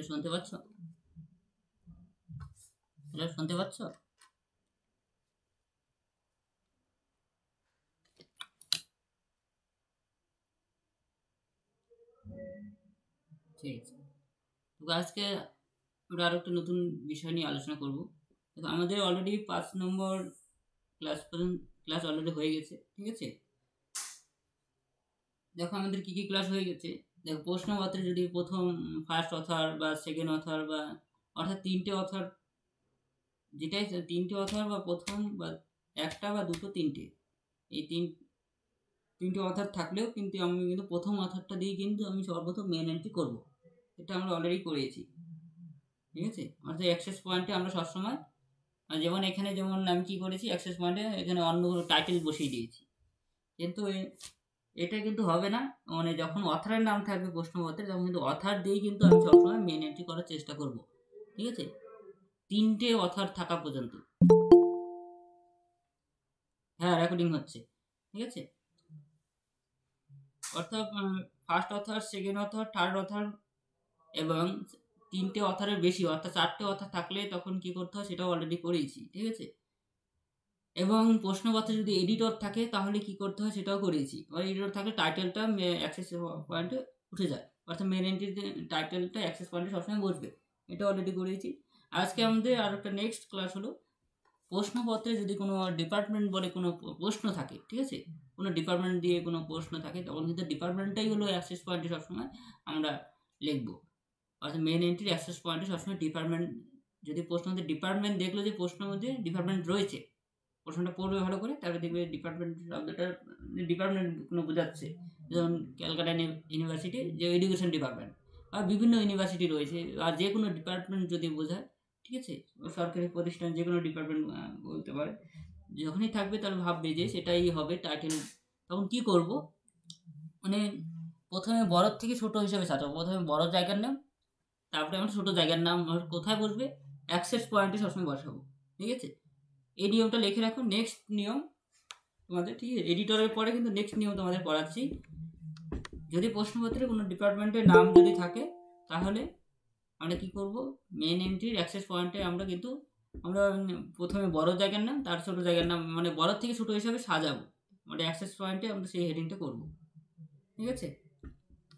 শুনতে পাচ্ছ? শুনতে পাচ্ছ? ঠিক আছে, তো আজকে আমরা আরো একটা নতুন বিষয় নিয়ে আলোচনা করব। দেখো আমাদের অলরেডি 5 নম্বর ক্লাস অলরেডি হয়ে গেছে, ঠিক আছে। দেখো আমাদের কি কি ক্লাস হয়ে গেছে। দেখো প্রশ্নপত্রে যদি প্রথম ফার্স্ট অথার বা সেকেন্ড অথার বা অর্থাৎ তিনটে অথার, যেটাই তিনটে অথার বা প্রথম বা একটা বা দুটো তিনটে, এই তিনটে অথার থাকলেও কিন্তু আমি কিন্তু প্রথম অথারটা দিয়ে কিন্তু আমি সর্বপ্রথম মেন এন্ট্রি করবো। এটা আমরা অলরেডি করেছি, ঠিক আছে। অর্থাৎ অ্যাক্সেস পয়েন্টে আমরা সবসময় যেমন এখানে যেমন আমি কি করেছি, অ্যাক্সেস পয়েন্টে এখানে অন্য কোনো টাইটেল বসিয়ে দিয়েছি, কিন্তু এটা কিন্তু হবে না। মানে যখন অথারের নাম থাকবে প্রশ্নপত্রে তখন কিন্তু অথার দিয়েই কিন্তু আমি সবসময় মেন এন্ট্রি করার চেষ্টা করব, ঠিক আছে, তিনটে অথার থাকা পর্যন্ত। হ্যাঁ, রেকর্ডিং হচ্ছে, ঠিক আছে। অর্থাৎ first other, second other, third other এবং তিনটে অথারের বেশি অর্থাৎ চারটে অথার থাকলে তখন কি করতে হয় সেটাও অলরেডি করেছি, ঠিক আছে। এবং প্রশ্নপত্রে যদি এডিটর থাকে তাহলে কি করতে হয় সেটাও করেছি। আর এডিটর থাকলে টাইটেলটা অ্যাক্সেস পয়েন্টে উঠে যায়, অর্থাৎ মেন এন্ট্রির টাইটেলটা অ্যাক্সেস পয়েন্টে সবসময় বসবে, এটা অলরেডি করেছি। আজকে আমাদের আর একটা নেক্সট ক্লাস হলো প্রশ্নপত্রে যদি কোনো ডিপার্টমেন্ট বলে কোনো প্রশ্ন থাকে, ঠিক আছে, কোনো ডিপার্টমেন্ট দিয়ে কোনো প্রশ্ন থাকে তখন কিন্তু ডিপার্টমেন্টটাই হলো অ্যাক্সেস পয়েন্টে সবসময় আমরা লিখবো। অর্থাৎ মেন এন্ট্রির অ্যাক্সেস পয়েন্টে সবসময় ডিপার্টমেন্ট, যদি প্রশ্ন মধ্যে ডিপার্টমেন্ট দেখলো যে প্রশ্নের মধ্যে ডিপার্টমেন্ট রয়েছে, প্রশ্নটা পড়বে ভালো করে, তারপরে দেখবে ডিপার্টমেন্ট শব্দটা ডিপার্টমেন্ট কোনো বোঝাচ্ছে। যেমন ক্যালকাটা ইউনিভার্সিটি যে এডুকেশন ডিপার্টমেন্ট, আর বিভিন্ন ইউনিভার্সিটি রয়েছে, আর যে কোনো ডিপার্টমেন্ট যদি বোঝায়, ঠিক আছে, সরকারি প্রতিষ্ঠান যে কোনো ডিপার্টমেন্ট বলতে পারে, যখনই থাকবে তাহলে ভাববে যে সেটাই হবে টাইটেল। তখন কি করব, মানে প্রথমে বড় থেকে ছোট হিসেবে সাজাবো। প্রথমে বড় জায়গার নাম, তারপরে আমার ছোট জায়গার নাম কোথায় বসবে, অ্যাক্সেস পয়েন্টে সবসময় বসাবো, ঠিক আছে। এই নিয়মটা লিখে রাখো। নেক্সট নিয়ম তোমাদের, ঠিক আছে, এডিটরের পরে কিন্তু নেক্সট নিয়ম তোমাদের পড়াচ্ছি। যদি প্রশ্নপত্রে কোনো ডিপার্টমেন্টের নাম যদি থাকে তাহলে আমরা কি করব, মেন এন্ট্রির অ্যাক্সেস পয়েন্টে আমরা প্রথমে বড় জায়গার নাম, তার ছোট জায়গার নাম, মানে বড় থেকে ছোট হিসাবে সাজাবো, মানে অ্যাক্সেস পয়েন্টে আমরা সেই হেডিংটা করব, ঠিক আছে।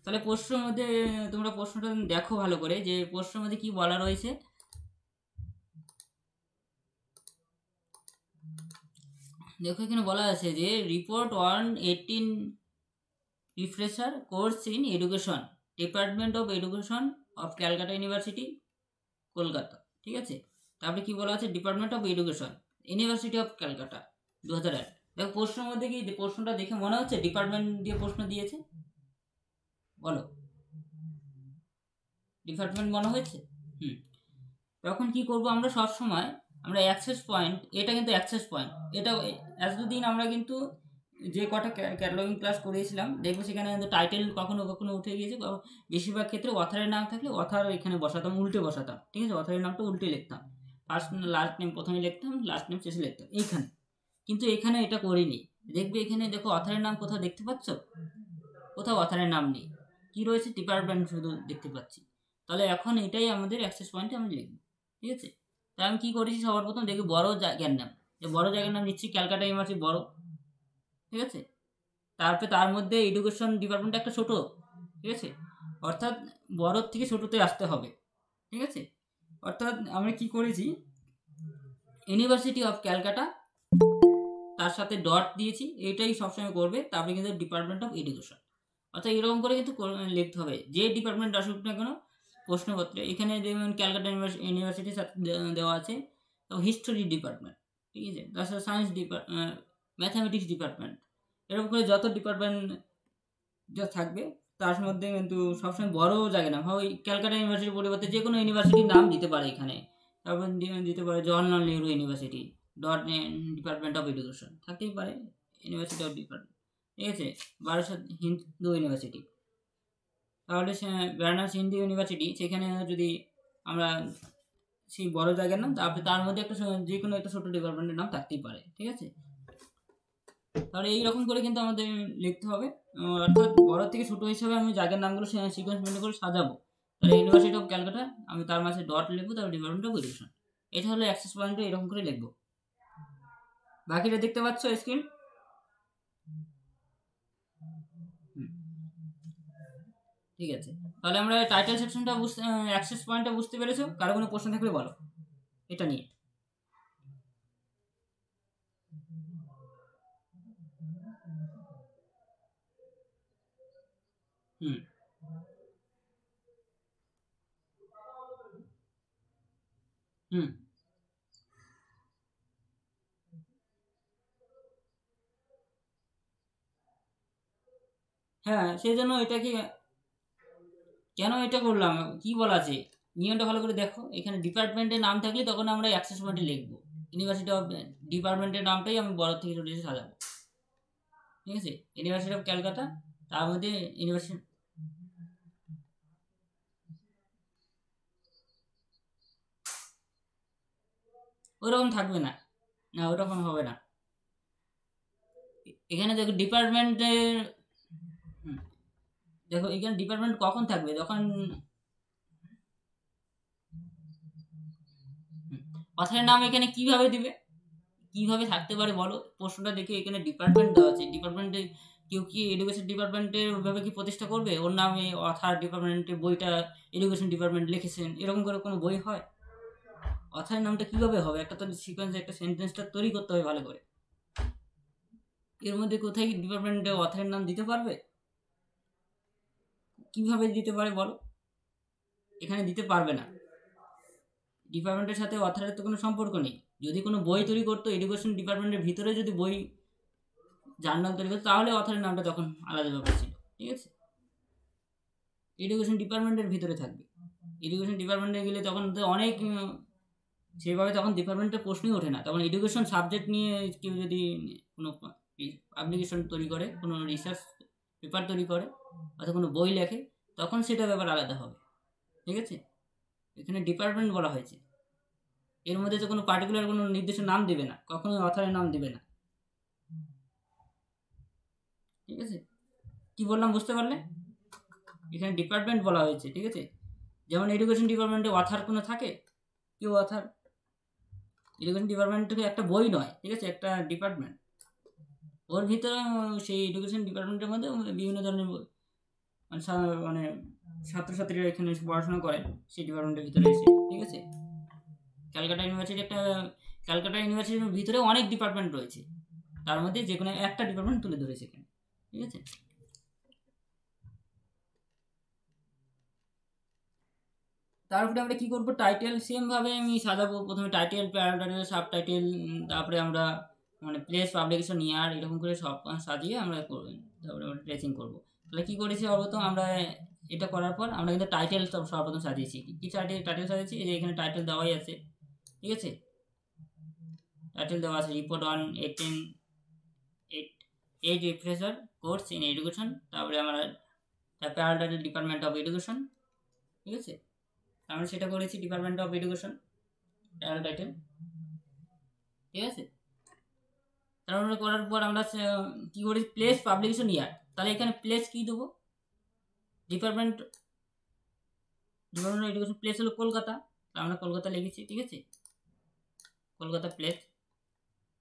তাহলে প্রশ্নের মধ্যে তোমরা প্রশ্নটা দেখো ভালো করে যে প্রশ্নের মধ্যে কি বলা রয়েছে। দেখো এখানে বলা আছে যে report 118 refresher course in education, department of education of Calcutta university, Kolkata, ঠিক আছে। তারপরে কি বলা আছে, department of education, university of Calcutta, 2008। দেখো প্রশ্নের মধ্যে কি প্রশ্নটা দেখে মনে হচ্ছে ডিপার্টমেন্ট দিয়ে প্রশ্ন দিয়েছে, বলো ডিপার্টমেন্ট মনে হয়েছে? তখন কি করব আমরা সবসময়, আমরা অ্যাক্সেস পয়েন্ট, এটা কিন্তু অ্যাক্সেস পয়েন্ট, এটা এতদিন আমরা কিন্তু যে কটা ক্যাটালগিং ক্লাস করিয়েছিলাম দেখবো সেখানে কিন্তু টাইটেল কখনো কখনো উঠে গিয়েছে, বেশিরভাগ ক্ষেত্রে অথারের নাম থাকলে অথার এখানে বসাতাম, উল্টে বসাতাম, ঠিক আছে, অথারের নামটা উল্টে লিখতাম, ফার্স্ট লাস্ট নেম প্রথমে লিখতাম, লাস্ট নেম শেষে লিখতাম এইখানে। কিন্তু এখানে এটা করিনি। দেখবে এখানে দেখো অথারের নাম কোথাও দেখতে পাচ্ছ, কোথাও অথারের নাম নেই, কি রয়েছে ডিপার্টমেন্ট শুধু দেখতে পাচ্ছি। তাহলে এখন এটাই আমাদের অ্যাক্সেস পয়েন্টে আমি লিখবো, ঠিক আছে। তাই আমি কি করেছি, সবার প্রথম দেখি বড় জায়গার নাম, বড় জায়গার নাম নিচ্ছি ক্যালকাটা ইউনিভার্সিটি বড়, ঠিক আছে। তারপরে তার মধ্যে এডুকেশন ডিপার্টমেন্ট একটা ছোট, ঠিক আছে, অর্থাৎ বড় থেকে ছোটতে আসতে হবে, ঠিক আছে। অর্থাৎ আমরা কি করেছি, ইউনিভার্সিটি অফ ক্যালকাটা তার সাথে ডট দিয়েছি, এইটাই সবসময় করবে। তারপরে কিন্তু ডিপার্টমেন্ট অফ এডুকেশন, অর্থাৎ এরকম করে কিন্তু লিখতে হবে যে ডিপার্টমেন্ট আসুক না কেন প্রশ্নপত্রে। এখানে যেমন ক্যালকাটা ইউনিভার্সিটির সাথে দেওয়া আছে, হিস্টোরি ডিপার্টমেন্ট, ঠিক আছে, তাছাড়া সায়েন্স ডিপার্টমেন্ট, ম্যাথামেটিক্স ডিপার্টমেন্ট, এরকম করে যত ডিপার্টমেন্ট যা থাকবে তার মধ্যে কিন্তু সবসময় বড় জায়গা না, ওই ক্যালকাটা ইউনিভার্সিটির পরিবর্তে যে কোনো ইউনিভার্সিটির নাম দিতে পারে এখানে। তারপর দিতে পারে Jawaharlal Nehru university dot department of education, থাকতেই পারে ইউনিভার্সিটি অফ ডিপার্টমেন্ট, ঠিক আছে। বারাসত হিন্দু ইউনিভার্সিটি, তাহলে বেনারস হিন্দু ইউনিভার্সিটি, সেখানে যদি আমরা সেই বড় জায়গার নাম, তারপরে তার মধ্যে একটা যে কোনো একটা ছোট ডিপার্টমেন্টের নাম থাকতেই পারে, ঠিক আছে। তাহলে এইরকম করে কিন্তু আমাদের লিখতে হবে, অর্থাৎ বড় থেকে ছোট হিসাবে আমি জায়গার নামগুলো সিকোয়েন্স মেনে করে সাজাবো। তাহলে ইউনিভার্সিটি অফ ক্যালকাটা আমি তার মাঝে ডট লিখবো, তারপর ডিপার্টমেন্ট অফ এডুকেশন। এটা হলো অ্যাক্সেস পয়েন্টে এরকম করে লিখবো। বাকিটা দেখতে পাচ্ছ স্ক্রিন? ঠিক আছে, তাহলে আমরা টাইটেল সেকশনটা অ্যাক্সেস পয়েন্টটা বুঝতে পেরেছো? কারো কোনো প্রশ্ন থাকলে বলো এটা নিয়ে। হুম হুম হ্যাঁ, সেই জন্য এটাকে কেন এটা করলাম, কি বলা আছে নিয়মটা ভালো করে দেখো। এখানে ডিপার্টমেন্টের নাম থাকলে তখন আমরা অ্যাক্সেস পয়েন্টে লিখবো। ইউনিভার্সিটি অফ ডিপার্টমেন্টের নামটাই আমি বড় থেকে ছোট হিসেবে সাজাবো। ঠিক আছে, ইউনিভার্সিটি অফ ক্যালকাটা, তার মধ্যে ইউনিভার্সিটি ওরকম থাকবে না, না ওরকম হবে না। এখানে দেখো ডিপার্টমেন্টের, দেখো এখানে ডিপার্টমেন্ট কখন থাকবে, যখন অথরের নাম এখানে কিভাবে দিবে, কিভাবে থাকতে পারে বলো? প্রশ্নটা দেখে এখানে ডিপার্টমেন্ট দেওয়া আছে, ডিপার্টমেন্টে কেউ কি এডুকেশন ডিপার্টমেন্টের ওইভাবে কি প্রতিষ্ঠা করবে? ওর নামে অথার ডিপার্টমেন্টের বইটা এডুকেশন ডিপার্টমেন্ট লিখেছেন, এরকম করে কোনো বই হয়? অথারের নামটা কিভাবে হবে? একটা তো সিকোয়েন্স, একটা সেন্টেন্সটা তৈরি করতে হবে ভালো করে। এর মধ্যে কোথায় ডিপার্টমেন্টে অথারের নাম দিতে পারবে? কিভাবে দিতে পারে বলো? এখানে দিতে পারবে না। ডিপার্টমেন্টের সাথে অথারের তো কোনো সম্পর্ক নেই। যদি কোনো বই তৈরি করতো এডুকেশন ডিপার্টমেন্টের ভিতরে, যদি বই জার্নাল তৈরি করতো, তাহলে অথারের নামটা তখন আলাদা ব্যাপার ছিল। ঠিক আছে, এডুকেশন ডিপার্টমেন্টের ভিতরে থাকবে। এডুকেশন ডিপার্টমেন্টে গেলে তখন তো অনেক সেভাবে তখন ডিপার্টমেন্টের প্রশ্নই ওঠে না। তখন এডুকেশন সাবজেক্ট নিয়ে কেউ যদি কোনো পাবলিকেশন তৈরি করে, কোনো রিসার্চ পেপার তৈরি করে, অথবা কোনো বই লেখে, তখন সেটা ব্যাপার আলাদা হবে। ঠিক আছে, এখানে ডিপার্টমেন্ট বলা হয়েছে, এর মধ্যে তো কোনো পার্টিকুলার কোনো নির্দিষ্ট নাম দেবে না, কখনোই অথারের নাম দেবে না। ঠিক আছে, কি বললাম বুঝতে পারলে? এখানে ডিপার্টমেন্ট বলা হয়েছে। ঠিক আছে, যেমন এডুকেশন ডিপার্টমেন্টে অথার কোনো থাকে, কেউ অথার, এডুকেশন ডিপার্টমেন্ট একটা বই নয়, ঠিক আছে, একটা ডিপার্টমেন্ট। ওর ভিতরে সেই এডুকেশন ডিপার্টমেন্টের মধ্যে বিভিন্ন ধরনের মানে মানে ছাত্রছাত্রীরা এখানে এসে পড়াশোনা করে সেই ডিপার্টমেন্টের ভিতরে এসে। ঠিক আছে, ক্যালকাটা ইউনিভার্সিটি একটা, ক্যালকাটা ইউনিভার্সিটির ভিতরে অনেক ডিপার্টমেন্ট রয়েছে, তার মধ্যে যে কোনো একটা ডিপার্টমেন্ট তুলে ধরেছে এখানে। ঠিক আছে, তারপরে আমরা কি করবো, টাইটেল সেম ভাবে আমি সাজাবো। প্রথমে টাইটেল, প্যারাটাইটেল, সাব টাইটেল, তারপরে আমরা মানে প্লেস, পাবলিকেশন, ইয়ার, এরকম করে সব সাজিয়ে আমরা তারপরে আমরা ট্রেসিং করবো। তাহলে কি করেছি সর্বপ্রথম আমরা, এটা করার পর আমরা কিন্তু টাইটেল সর্বপ্রথম সাজিয়েছি। কি টাইটেল সাজিয়েছি, এই যে এখানে টাইটেল দেওয়াই আছে। ঠিক আছে, টাইটেল দেওয়া আছে report on 8 refresher course in education, তারপরে আমরা প্যারাটাইটেল ডিপার্টমেন্ট অফ এডুকেশন। ঠিক আছে, আমরা সেটা করেছি ডিপার্টমেন্ট অফ এডুকেশন টাইটেল। ঠিক আছে, তারপরে করার পর আমরা কি করি, প্লেস, পাবলিকেশন, ইয়ার। তাহলে এখানে প্লেস কি দেবো, ডিপার্টমেন্ট অফ এডুকেশন প্লেস হলো কলকাতা, আমরা কলকাতা লিখেছি। ঠিক আছে, কলকাতা প্লেস।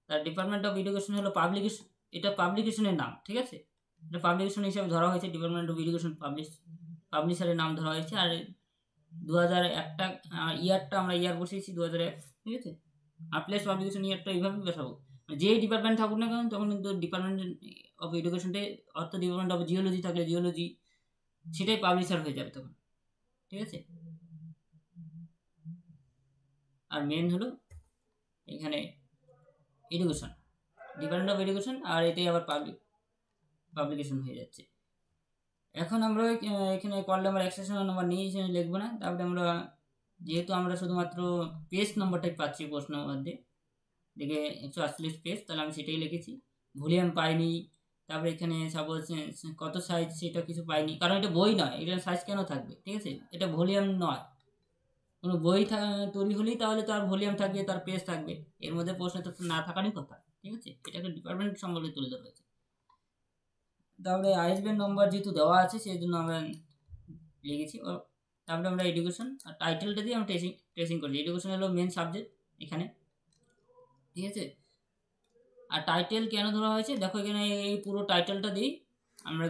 তার ডিপার্টমেন্ট অফ এডুকেশন হলো পাবলিকেশন, এটা পাবলিকেশনের নাম। ঠিক আছে, এটা পাবলিকেশন হিসাবে ধরা হয়েছে, ডিপার্টমেন্ট অফ এডুকেশন পাবলিশারের নাম ধরা হয়েছে। আর 2001টা ইয়ারটা আমরা ইয়ার বসিয়েছি 2001। ঠিক আছে, আর প্লেস, পাবলিকেশন, ইয়ারটা এইভাবে বসাবো। যেই ডিপার্টমেন্ট থাকুক না কেন, তখন কিন্তু ডিপার্টমেন্ট অফ এডুকেশনটাই, অর্থ ডিপার্টমেন্ট অফ জিওলজি থাকলে জিওলজি, সেটাই পাবলিশার হয়ে যাবে তখন। ঠিক আছে, আর মেন হলো এখানে এডুকেশন, ডিপার্টমেন্ট অফ এডুকেশন, আর এটাই আবার পাবলিকেশন হয়ে যাচ্ছে। এখন আমরা এখানে কল নাম্বার, অ্যাক্সেশন নাম্বার নিয়ে লিখবো না। তারপরে আমরা যেহেতু আমরা শুধুমাত্র পেজ নম্বরটাই পাচ্ছি প্রশ্ন মধ্যে, দেখে 148 পেজ, তাহলে আমি সেটাই লিখেছি। ভলিউম পাইনি, তারপরে এখানে সাপোজ কত সাইজ সেটা কিছু পাইনি, কারণ এটা বই নয়, এটা সাইজ কেন থাকবে? ঠিক আছে, এটা ভলিউম নয়। কোনো বই তৈরি হলেই তাহলে তার ভলিউম থাকবে, তার পেজ থাকবে, এর মধ্যে প্রশ্ন তো না থাকারই কথা। ঠিক আছে, এটাকে ডিপার্টমেন্ট সম্পর্কে তুলে ধরা হয়েছে। তারপরে আইএসবিএন নম্বর যেহেতু দেওয়া আছে সেই জন্য আমরা লিখেছি। তারপরে আমরা এডুকেশন আর টাইটেলটা দিয়ে আমরা ট্রেসিং করছি। এডুকেশন হলো মেন সাবজেক্ট এখানে, ঠিক আছে। আর টাইটেল কেন ধরা হয়েছে দেখো, এখানে এই পুরো টাইটেলটা দিয়েই আমরা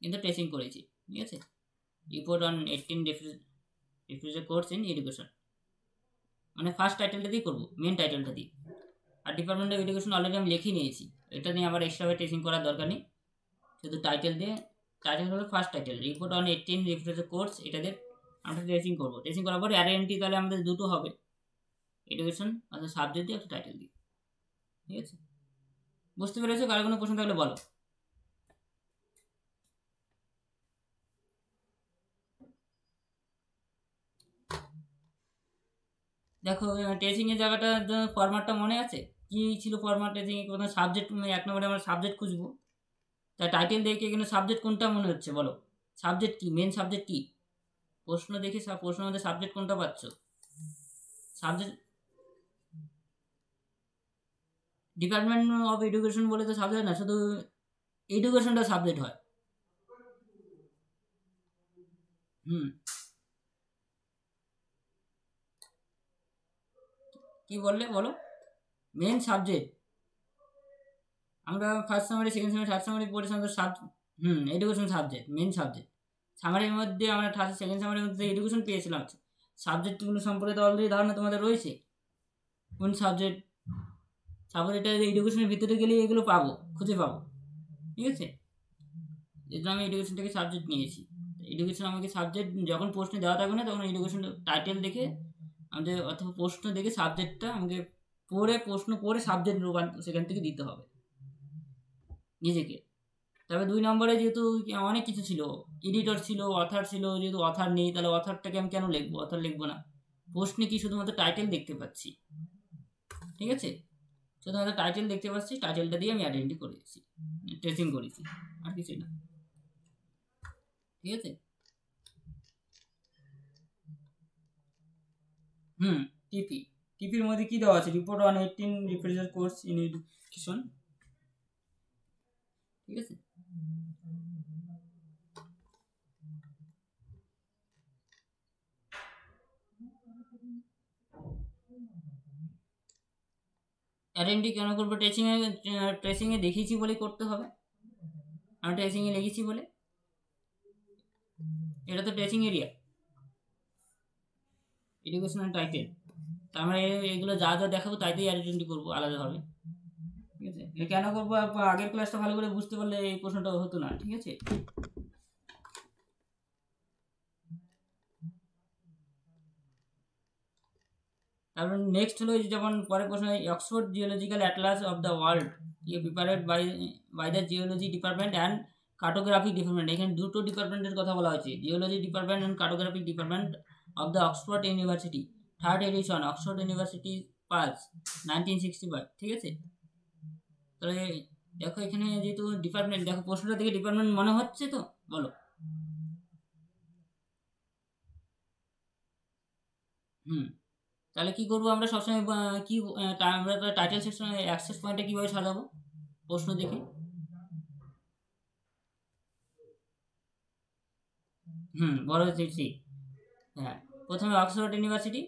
কিন্তু ট্রেসিং করেছি, ঠিক আছে। Report on 18 refrigerator course in education, মানে ফার্স্ট টাইটেলটা দিয়ে করবো, মেন টাইটেলটা দিয়ে। আর ডিপার্টমেন্ট অফ এডুকেশন অলরেডি আমি লিখে নিয়েছি, এটা নিয়ে আবার এক্সট্রাভাবে ট্রেসিং করার দরকার নেই, শুধু টাইটেল দিয়ে। টাইটেল হলো first title, report on 18 refrigerator course, এটা দিয়ে আমরা ট্রেসিং করবো। ট্রেসিং করার পর আরএনটি তাহলে আমাদের দুটো হবে, এডুকেশন অর্থাৎ সাবজেক্ট দিয়ে একটা টাইটেল দিয়ে, ঠিক আছে। বুঝতে পেরেছো? কারো কোনো প্রশ্ন থাকলে বলো। দেখো ট্রেসিং এর জায়গাটা ফরম্যাটটা মনে আছে কি ছিল? ফরম্যাট ট্রেসিং এর সাবজেক্ট, 1 নম্বরে আমরা সাবজেক্ট খুঁজবো, তাই টাইটেল দেখে এখানে সাবজেক্ট কোনটা মনে হচ্ছে বলো? সাবজেক্ট কি, মেন সাবজেক্ট কি? প্রশ্ন দেখে প্রশ্নের মধ্যে সাবজেক্ট কোনটা পাচ্ছ? সাবজেক্ট ডিপার্টমেন্ট অফ এডুকেশন বলে তো সাবজেক্ট না, শুধু এডুকেশনটা সাবজেক্ট হয়। কি বললে বলো? মেন সাবজেক্ট আমরা first summary, second summary, third summary পড়েছিলাম তো এডুকেশন সাবজেক্ট, মেন সাবজেক্ট। সামারির মধ্যে আমরা থার্ড সেকেন্ড সামারির মধ্যে এডুকেশন পেয়েছিলাম। সাবজেক্টগুলো সম্পর্কে তো অলরেডি ধারণা তোমাদের রয়েছে, কোন সাবজেক্ট। সাপোজ এটা এডুকেশনের ভিতরে গেলে এগুলো পাবো, খুঁজে পাবো, ঠিক আছে। এই জন্য আমি এডুকেশনটাকে সাবজেক্ট নিয়েছি। এডুকেশন আমাকে সাবজেক্ট যখন প্রশ্ন দেওয়া থাকবে না, তখন এডুকেশন টাইটেল দেখে আমাদের, অথবা প্রশ্ন দেখে সাবজেক্টটা আমাকে পড়ে, প্রশ্ন পড়ে সাবজেক্ট রূপান্তর সেখান থেকে দিতে হবে নিজেকে। তবে 2 নম্বরে যেহেতু অনেক কিছু ছিল, এডিটর ছিল, অথার ছিল, যেহেতু অথার নেই তাহলে অথারটাকে আমি কেন লিখবো? অথার লিখবো না। প্রশ্নে কি শুধুমাত্র টাইটেল দেখতে পাচ্ছি, ঠিক আছে। শুধুমাত্র টাইটেল দেখতে পাচ্ছি, টাইটেলটা দিয়ে আমি আইডেন্টি করেছি, ট্রেসিং করেছি, আর কিছুই না, ঠিক আছে। টিপির মধ্যে কি দেওয়া আছে? Report on 18 refrigerator course in education, ঠিক আছে। আরএনডি কেন করবো? ট্রেসিংয়ে দেখিয়েছি বলে করতে হবে, আমি ট্রেসিংয়ে লিখেছি বলে। এটা তো ট্রেসিং এরিয়া, এডুকেশনাল টাইটেল, তার মানে এগুলো যা যা দেখাবো তাই দিয়ে আইডেন্টি করবো আলাদাভাবে, ঠিক আছে। কেন করবো? আগের ক্লাসটা ভালো করে বুঝতে পারলে এই প্রশ্নটা হতো না, ঠিক আছে। তারপর নেক্সট হলো যেমন পরের প্রশ্ন, Oxford geological atlas of the world prepared by the geology department and cartographic department. এখানে দুটো ডিপার্টমেন্টের কথা বলা হয়েছে, geology department and cartographic department of the Oxford University, 3rd edition, Oxford University Press 1965, ঠিক আছে। তাহলে দেখো এখানে যেহেতু ডিপার্টমেন্ট, দেখো প্রশ্নটা থেকে ডিপার্টমেন্ট মনে হচ্ছে তো, বলো। তাহলে কি করবো আমরা সবসময়, কি আমরা টাইটেল সেকশনে অ্যাক্সেস পয়েন্টটা কীভাবে সাজাবো প্রশ্ন দেখে? বড় হচ্ছে, হ্যাঁ, প্রথমে অক্সফোর্ড ইউনিভার্সিটি,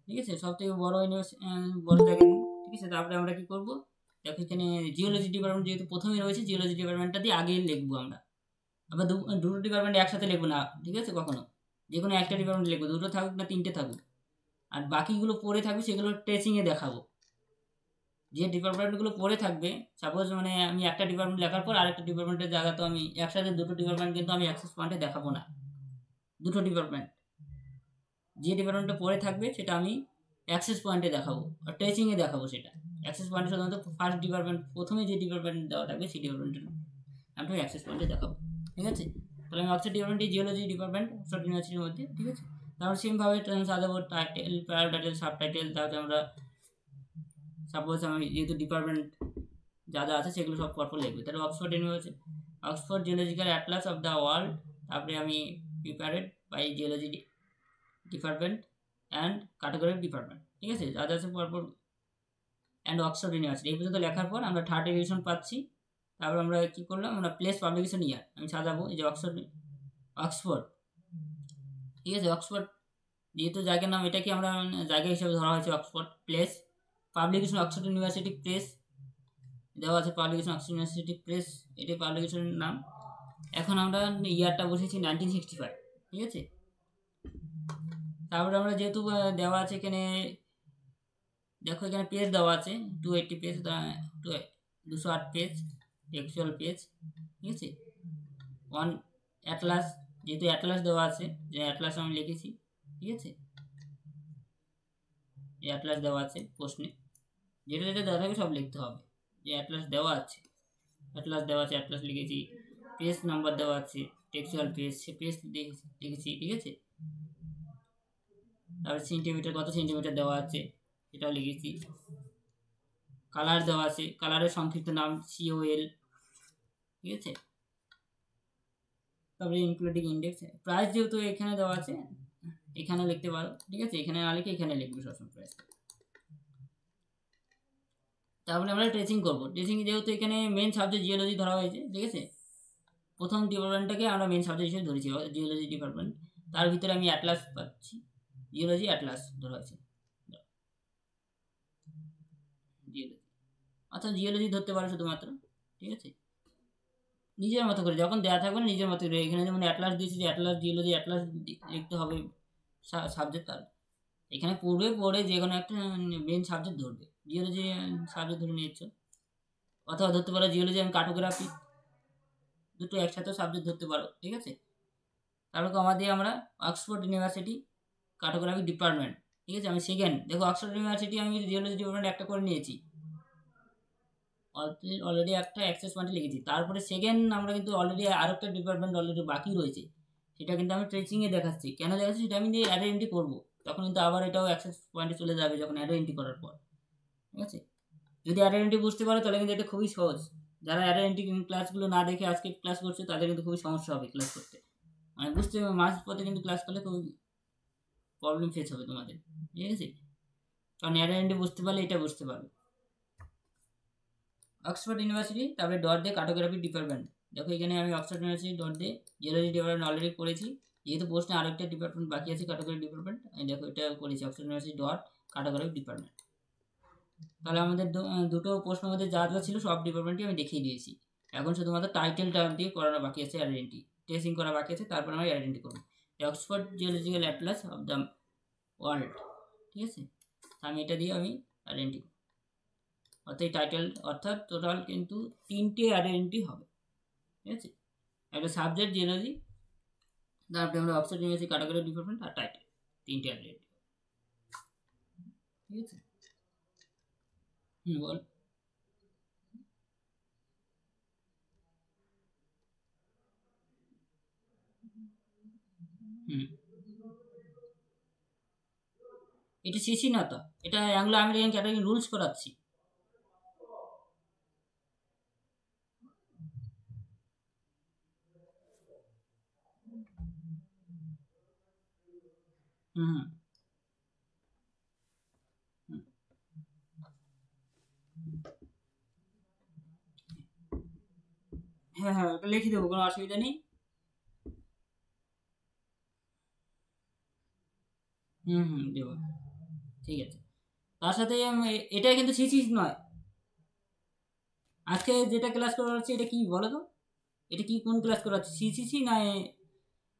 ঠিক আছে, সব থেকে বড় ইউনিভার্সিটি, বড় জায়গায়, ঠিক আছে। তারপরে আমরা কি করবো? দেখো এখানে জিওলজি ডিপার্টমেন্ট যেহেতু প্রথমেই রয়েছে, জিওলজি ডিপার্টমেন্টটা দিয়ে আগে লিখবো আমরা। আবার দুটো ডিপার্টমেন্ট একসাথে লিখবো না, ঠিক আছে, কখনো। যে কোনো একটা ডিপার্টমেন্ট লিখবো, দুটো থাকুক না 3টে থাকুক, আর বাকিগুলো পড়ে থাকবে সেগুলো ট্রেসিংয়ে দেখাবো। যে ডিপার্টমেন্টগুলো পড়ে থাকবে, সাপোজ মানে আমি একটা ডিপার্টমেন্ট লেখার পর আরেকটা ডিপার্টমেন্টের জায়গা, তো আমি একসাথে দুটো ডিপার্টমেন্ট কিন্তু আমি অ্যাক্সেস পয়েন্টে দেখাবো না। দুটো ডিপার্টমেন্ট, যে ডিপার্টমেন্টটা পড়ে থাকবে সেটা আমি অ্যাক্সেস পয়েন্টে দেখাবো, আর ট্রেসিংয়ে দেখাবো সেটা। অ্যাক্সেস পয়েন্টে সাধারণত ফার্স্ট ডিপার্টমেন্ট, প্রথমে যে ডিপার্টমেন্ট দেওয়া থাকবে সেই ডিপার্টমেন্টের আমি অ্যাক্সেস পয়েন্টে দেখাবো, ঠিক আছে। তাহলে আমি Oxford department, geology department Oxford ইউনিভার্সিটির মধ্যে, ঠিক আছে। তারপর সেমভাবে সাজাবো টাইটেল, প্যারা টাইটেল, সাব টাইটেল। তাহলে আমরা সাপোজ আমি যেহেতু ডিপার্টমেন্ট যা যা আছে সেগুলো সব পরপর লিখবে। তাহলে Oxford University, Oxford geological atlas of the world, তারপরে আমি prepared by geology department and cartography department, ঠিক আছে, যা যা আছে পরপর, অ্যান্ড অক্সফোর্ড ইউনিভার্সিটি। এই পর্যন্ত লেখার পর আমরা 3rd এডিশন পাচ্ছি। তারপর আমরা কী করলাম? আমরা প্লেস পাবলিকেশন ইয়ার আমি সাজাবো, এই যে অক্সফোর্ড ঠিক আছে। অক্সফোর্ড যেহেতু জায়গার নাম, এটাকে আমরা জায়গা হিসেবে ধরা হয়েছে Oxford place. Publication Oxford university press দেওয়া আছে, পাবলিকেশন অক্সফোর্ড ইউনিভার্সিটি প্রেস, এটাই পাবলিকেশনের নাম। এখন আমরা ইয়ারটা বসেছি 1965, ঠিক আছে। তারপরে আমরা যেহেতু দেওয়া আছে এখানে, দেখো এখানে পেজ দেওয়া আছে 280 পেজ, 208 পেজ টেক্সচুয়াল পেজ, ঠিক আছে। ওয়ান অ্যাটলাস, যেহেতু অ্যাটলাস দেওয়া আছে, যে অ্যাটলাস আমি লিখেছি, ঠিক আছে। এই অ্যাটলাস দেওয়া আছে প্রশ্নে, যেটা যেটা দেওয়া থাকবে সব লিখতে হবে। যে অ্যাটলাস দেওয়া আছে, অ্যাটলাস দেওয়া আছে, অ্যাটলাস লিখেছি। পেজ নাম্বার দেওয়া আছে, টেক্সচুয়াল পেজ, সে পেজ লিখেছি, ঠিক আছে। তারপর সেন্টিমিটার, কত সেন্টিমিটার দেওয়া আছে সেটাও লিখেছি। কালার দেওয়া আছে, কালারের সংক্ষিপ্ত নাম COL, ঠিক আছে। তারপরে ইনক্লুডিং ইন্ডেক্স, প্রাইস যেহেতু এখানে দেওয়া আছে এখানে লিখতে পারো, ঠিক আছে। এখানে না লিখে এখানে লিখবে সবসময় প্রাইস। তারপরে আমরা ট্রেসিং করবো। ট্রেসিং যেহেতু এখানে মেন সাবজেক্ট জিওলজি ধরা হয়েছে, ঠিক আছে। প্রথম ডিপার্টমেন্টটাকে আমরা মেন সাবজেক্ট হিসেবে ধরেছি, জিওলজি ডিপার্টমেন্ট। তার ভিতরে আমি অ্যাটলাস পাচ্ছি, জিওলজি অ্যাটলাস ধরা হয়েছে, জিওলজি। অর্থাৎ জিওলজি ধরতে পারো শুধুমাত্র, ঠিক আছে। নিজের মতো করে যখন দেওয়া থাকবে না, নিজের মতো করে। এখানে যেমন অ্যাটলাস দিয়েছি, যে অ্যাটলাস জিওলজি অ্যাটলাস লিখতে হবে সাবজেক্ট। তার এখানে পড়ে যে কোনো একটা মেন সাবজেক্ট ধরবে। জিওলজি সাবজেক্ট ধরে নিচ্ছ, অথবা ধরতে পারো জিওলজি আমি কার্টোগ্রাফি, দুটো একসাথে সাবজেক্ট ধরতে পারো, ঠিক আছে। তারপর কমা দিয়ে আমরা অক্সফোর্ড ইউনিভার্সিটি কার্টোগ্রাফি ডিপার্টমেন্ট, ঠিক আছে। আমি সেকেন্ড, দেখো অক্সফোর্ড ইউনিভার্সিটি আমি জিওলজি ডিপার্টমেন্ট একটা করে নিয়েছি অলরেডি, একটা অ্যাক্সেস পয়েন্টে লিখেছি। তারপরে সেকেন্ড আমরা কিন্তু অলরেডি আরেকটা ডিপার্টমেন্ট অলরেডি বাকি রয়েছে, সেটা কিন্তু আমি ট্রেসিংয়ে দেখাচ্ছি। কেন দেখাচ্ছি সেটা আমি দিয়ে অ্যাডো এন্ট্রি করবো, তখন কিন্তু আবার এটাও অ্যাক্সেস পয়েন্টে চলে যাবে যখন অ্যাডো এন্ট্রি করার পর, ঠিক আছে। যদি অ্যাডো এন্ট্রি বুঝতে পারো তাহলে কিন্তু এটা খুবই সহজ। যারা অ্যাডো এন্ট্রি ক্লাসগুলো না দেখে আজকে ক্লাস করছে তাদের কিন্তু খুবই সমস্যা হবে ক্লাস করতে, মানে বুঝতে মাঝ পথে কিন্তু ক্লাস করলে খুবই প্রবলেম ফেস হবে তোমাদের, ঠিক আছে। কারণ অ্যাডো এন্ট্রি বুঝতে পারলে এটা বুঝতে পারবে। অক্সফোর্ড ইউনিভার্সিটি, তারপরে ডট দিয়ে কার্টোগ্রাফি ডিপার্টমেন্ট। দেখো এখানে আমি অক্সফোর্ড ইউনিভার্সিটি ডট দিয়ে জিওলজি ডিপার্টমেন্ট অলরেডি করেছি, যেহেতু প্রশ্নে আরেকটা ডিপার্টমেন্ট বাকি আছে কার্টোগ্রাফি ডিপার্টমেন্ট, আমি দেখো এটা করেছি Oxford university dot cartography department. তাহলে আমাদের দুটো প্রশ্নের মধ্যে যা যা ছিল সব ডিপার্টমেন্টই আমি দেখিয়ে দিয়েছি। এখন শুধুমাত্র টাইটেলটা দিয়ে করানো বাকি আছে, আইডেন্টি ট্রেসিং করা বাকি আছে, তারপর আমরা আইডেন্টি করবো Oxford geological atlas of the world, ঠিক আছে। আমি এটা দিয়ে আমি আইডেন্টি, অর্থাৎ টাইটেল, অর্থাৎ টোটাল কিন্তু 3টে আইডেন্টি হবে, ঠিক আছে। একটা সাবজেক্ট জিওলজি, তারপরে আমরা অক্সফোর্ড ইউনিভার্সিটি ক্যাটাগরি ডিপার্টমেন্ট আর টাইটেল, 3টে আইডেন্টি, ঠিক আছে। বল। হুম, এটা সিসি না তো, এটা অ্যাংলো আমেরিকান ক্যাটাগরি রুলস করাচ্ছি। হুম হুম, হ্যাঁ হ্যাঁ, ওটা লিখে দেবো, কোনো অসুবিধা নেই। দেবো, ঠিক আছে। তার সাথে এটা কিন্তু সিসি নয়, আজকে যেটা ক্লাস করা হচ্ছে এটা কি বলো তো, এটা কি কোন ক্লাস করা হচ্ছে, সিসিসি না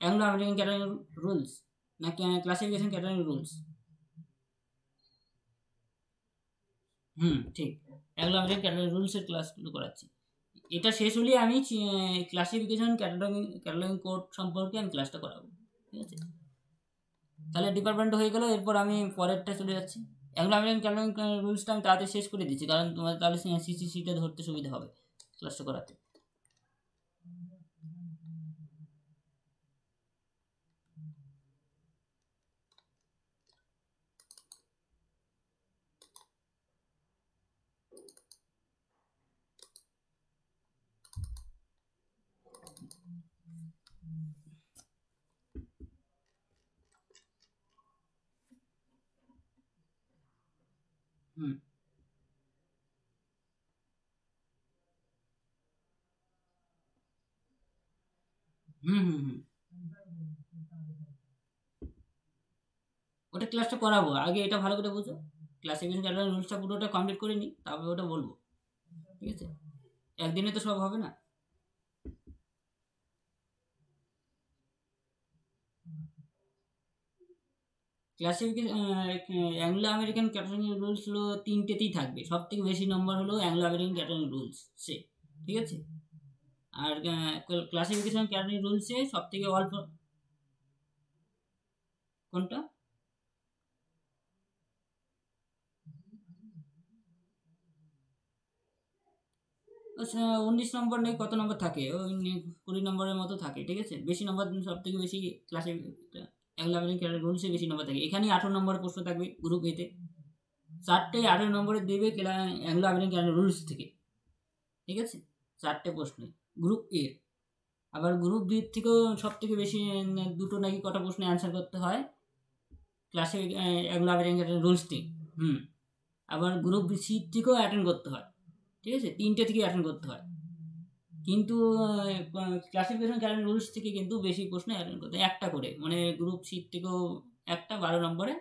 অ্যাংলো আমেরিকান ক্যাটাগরি রুলস, না ক্লাসিফিকেশন ক্যাটাগরি রুলস? ঠিক, অ্যাংলো আমেরিকান ক্যাটাগরি রুলসের ক্লাসগুলো করাচ্ছি। এটা শেষ হলে আমি ক্লাসিফিকেশন ক্যাটালগিং কোড সম্পর্কে আমি ক্লাসটা করাবো, ঠিক আছে। তাহলে ডিপার্টমেন্ট হয়ে গেল, এরপর আমি পরেরটা চলে যাচ্ছি। অ্যাংলো আমেরিকান ক্যাটালগিং রুলসটা আমি তাড়াতাড়ি শেষ করে দিচ্ছি, কারণ তোমার তাহলে সিসিসিটা ধরতে সুবিধা হবে ক্লাসটা করাতে। হুম হুম হুম হুম ওটা ক্লাসটা করাবো, আগে এটা ভালো করে বুঝো, ক্লাসিফিকেশন ক্যাটাগরি রুলসটা পুরোটা কমপ্লিট করে নিই, তারপরে ওটা বলবো। ঠিক আছে, একদিনে তো সব হবে না। Classification Anglo American category rules হলো 3টেতেই থাকবে, সব থেকে বেশি নম্বর হলো অ্যাংলো আমেরিকান ক্যাটাগরি রুলস সে। ঠিক আছে, আর ক্লাসিফিকেশন ক্যাটাগরি রুলসে সব থেকে অল্প কোনটা? আচ্ছা, 19 নম্বর নেই, কত নম্বর থাকে ওই 20 নম্বরের মতো থাকে। ঠিক আছে, বেশি নম্বর সব থেকে বেশি ক্লাসে অ্যাংলো আমেরিকান ক্যাটাগরি রুলসে বেশি নম্বর থাকে। এখানে 18 নম্বরের প্রশ্ন থাকবে গ্রুপ এতে, 4টে 18 নম্বরে দেবে অ্যাংলো আমেরিকান ক্যাটাগরি রুলস থেকে। ঠিক আছে, 4টে প্রশ্ন গ্রুপ এ। আবার গ্রুপ বি থেকেও সব থেকে বেশি দুটো নাকি কটা প্রশ্ন অ্যান্সার করতে হয় ক্লাসে অ্যাংলো আমেরিকান ক্যাটাগরি রুলস থেকে। আবার গ্রুপ বি সি থেকেও অ্যাটেন্ড করতে হয়। ঠিক আছে, 3টে থেকে অ্যাটেন্ড করতে হয়, কিন্তু ক্লাসিফিকেশন ক্যাটাগরি রুলস থেকে কিন্তু বেশি প্রশ্ন অ্যাটেন্ড করতে হয়, একটা করে, মানে গ্রুপ সি থেকেও একটা 12 নম্বরে,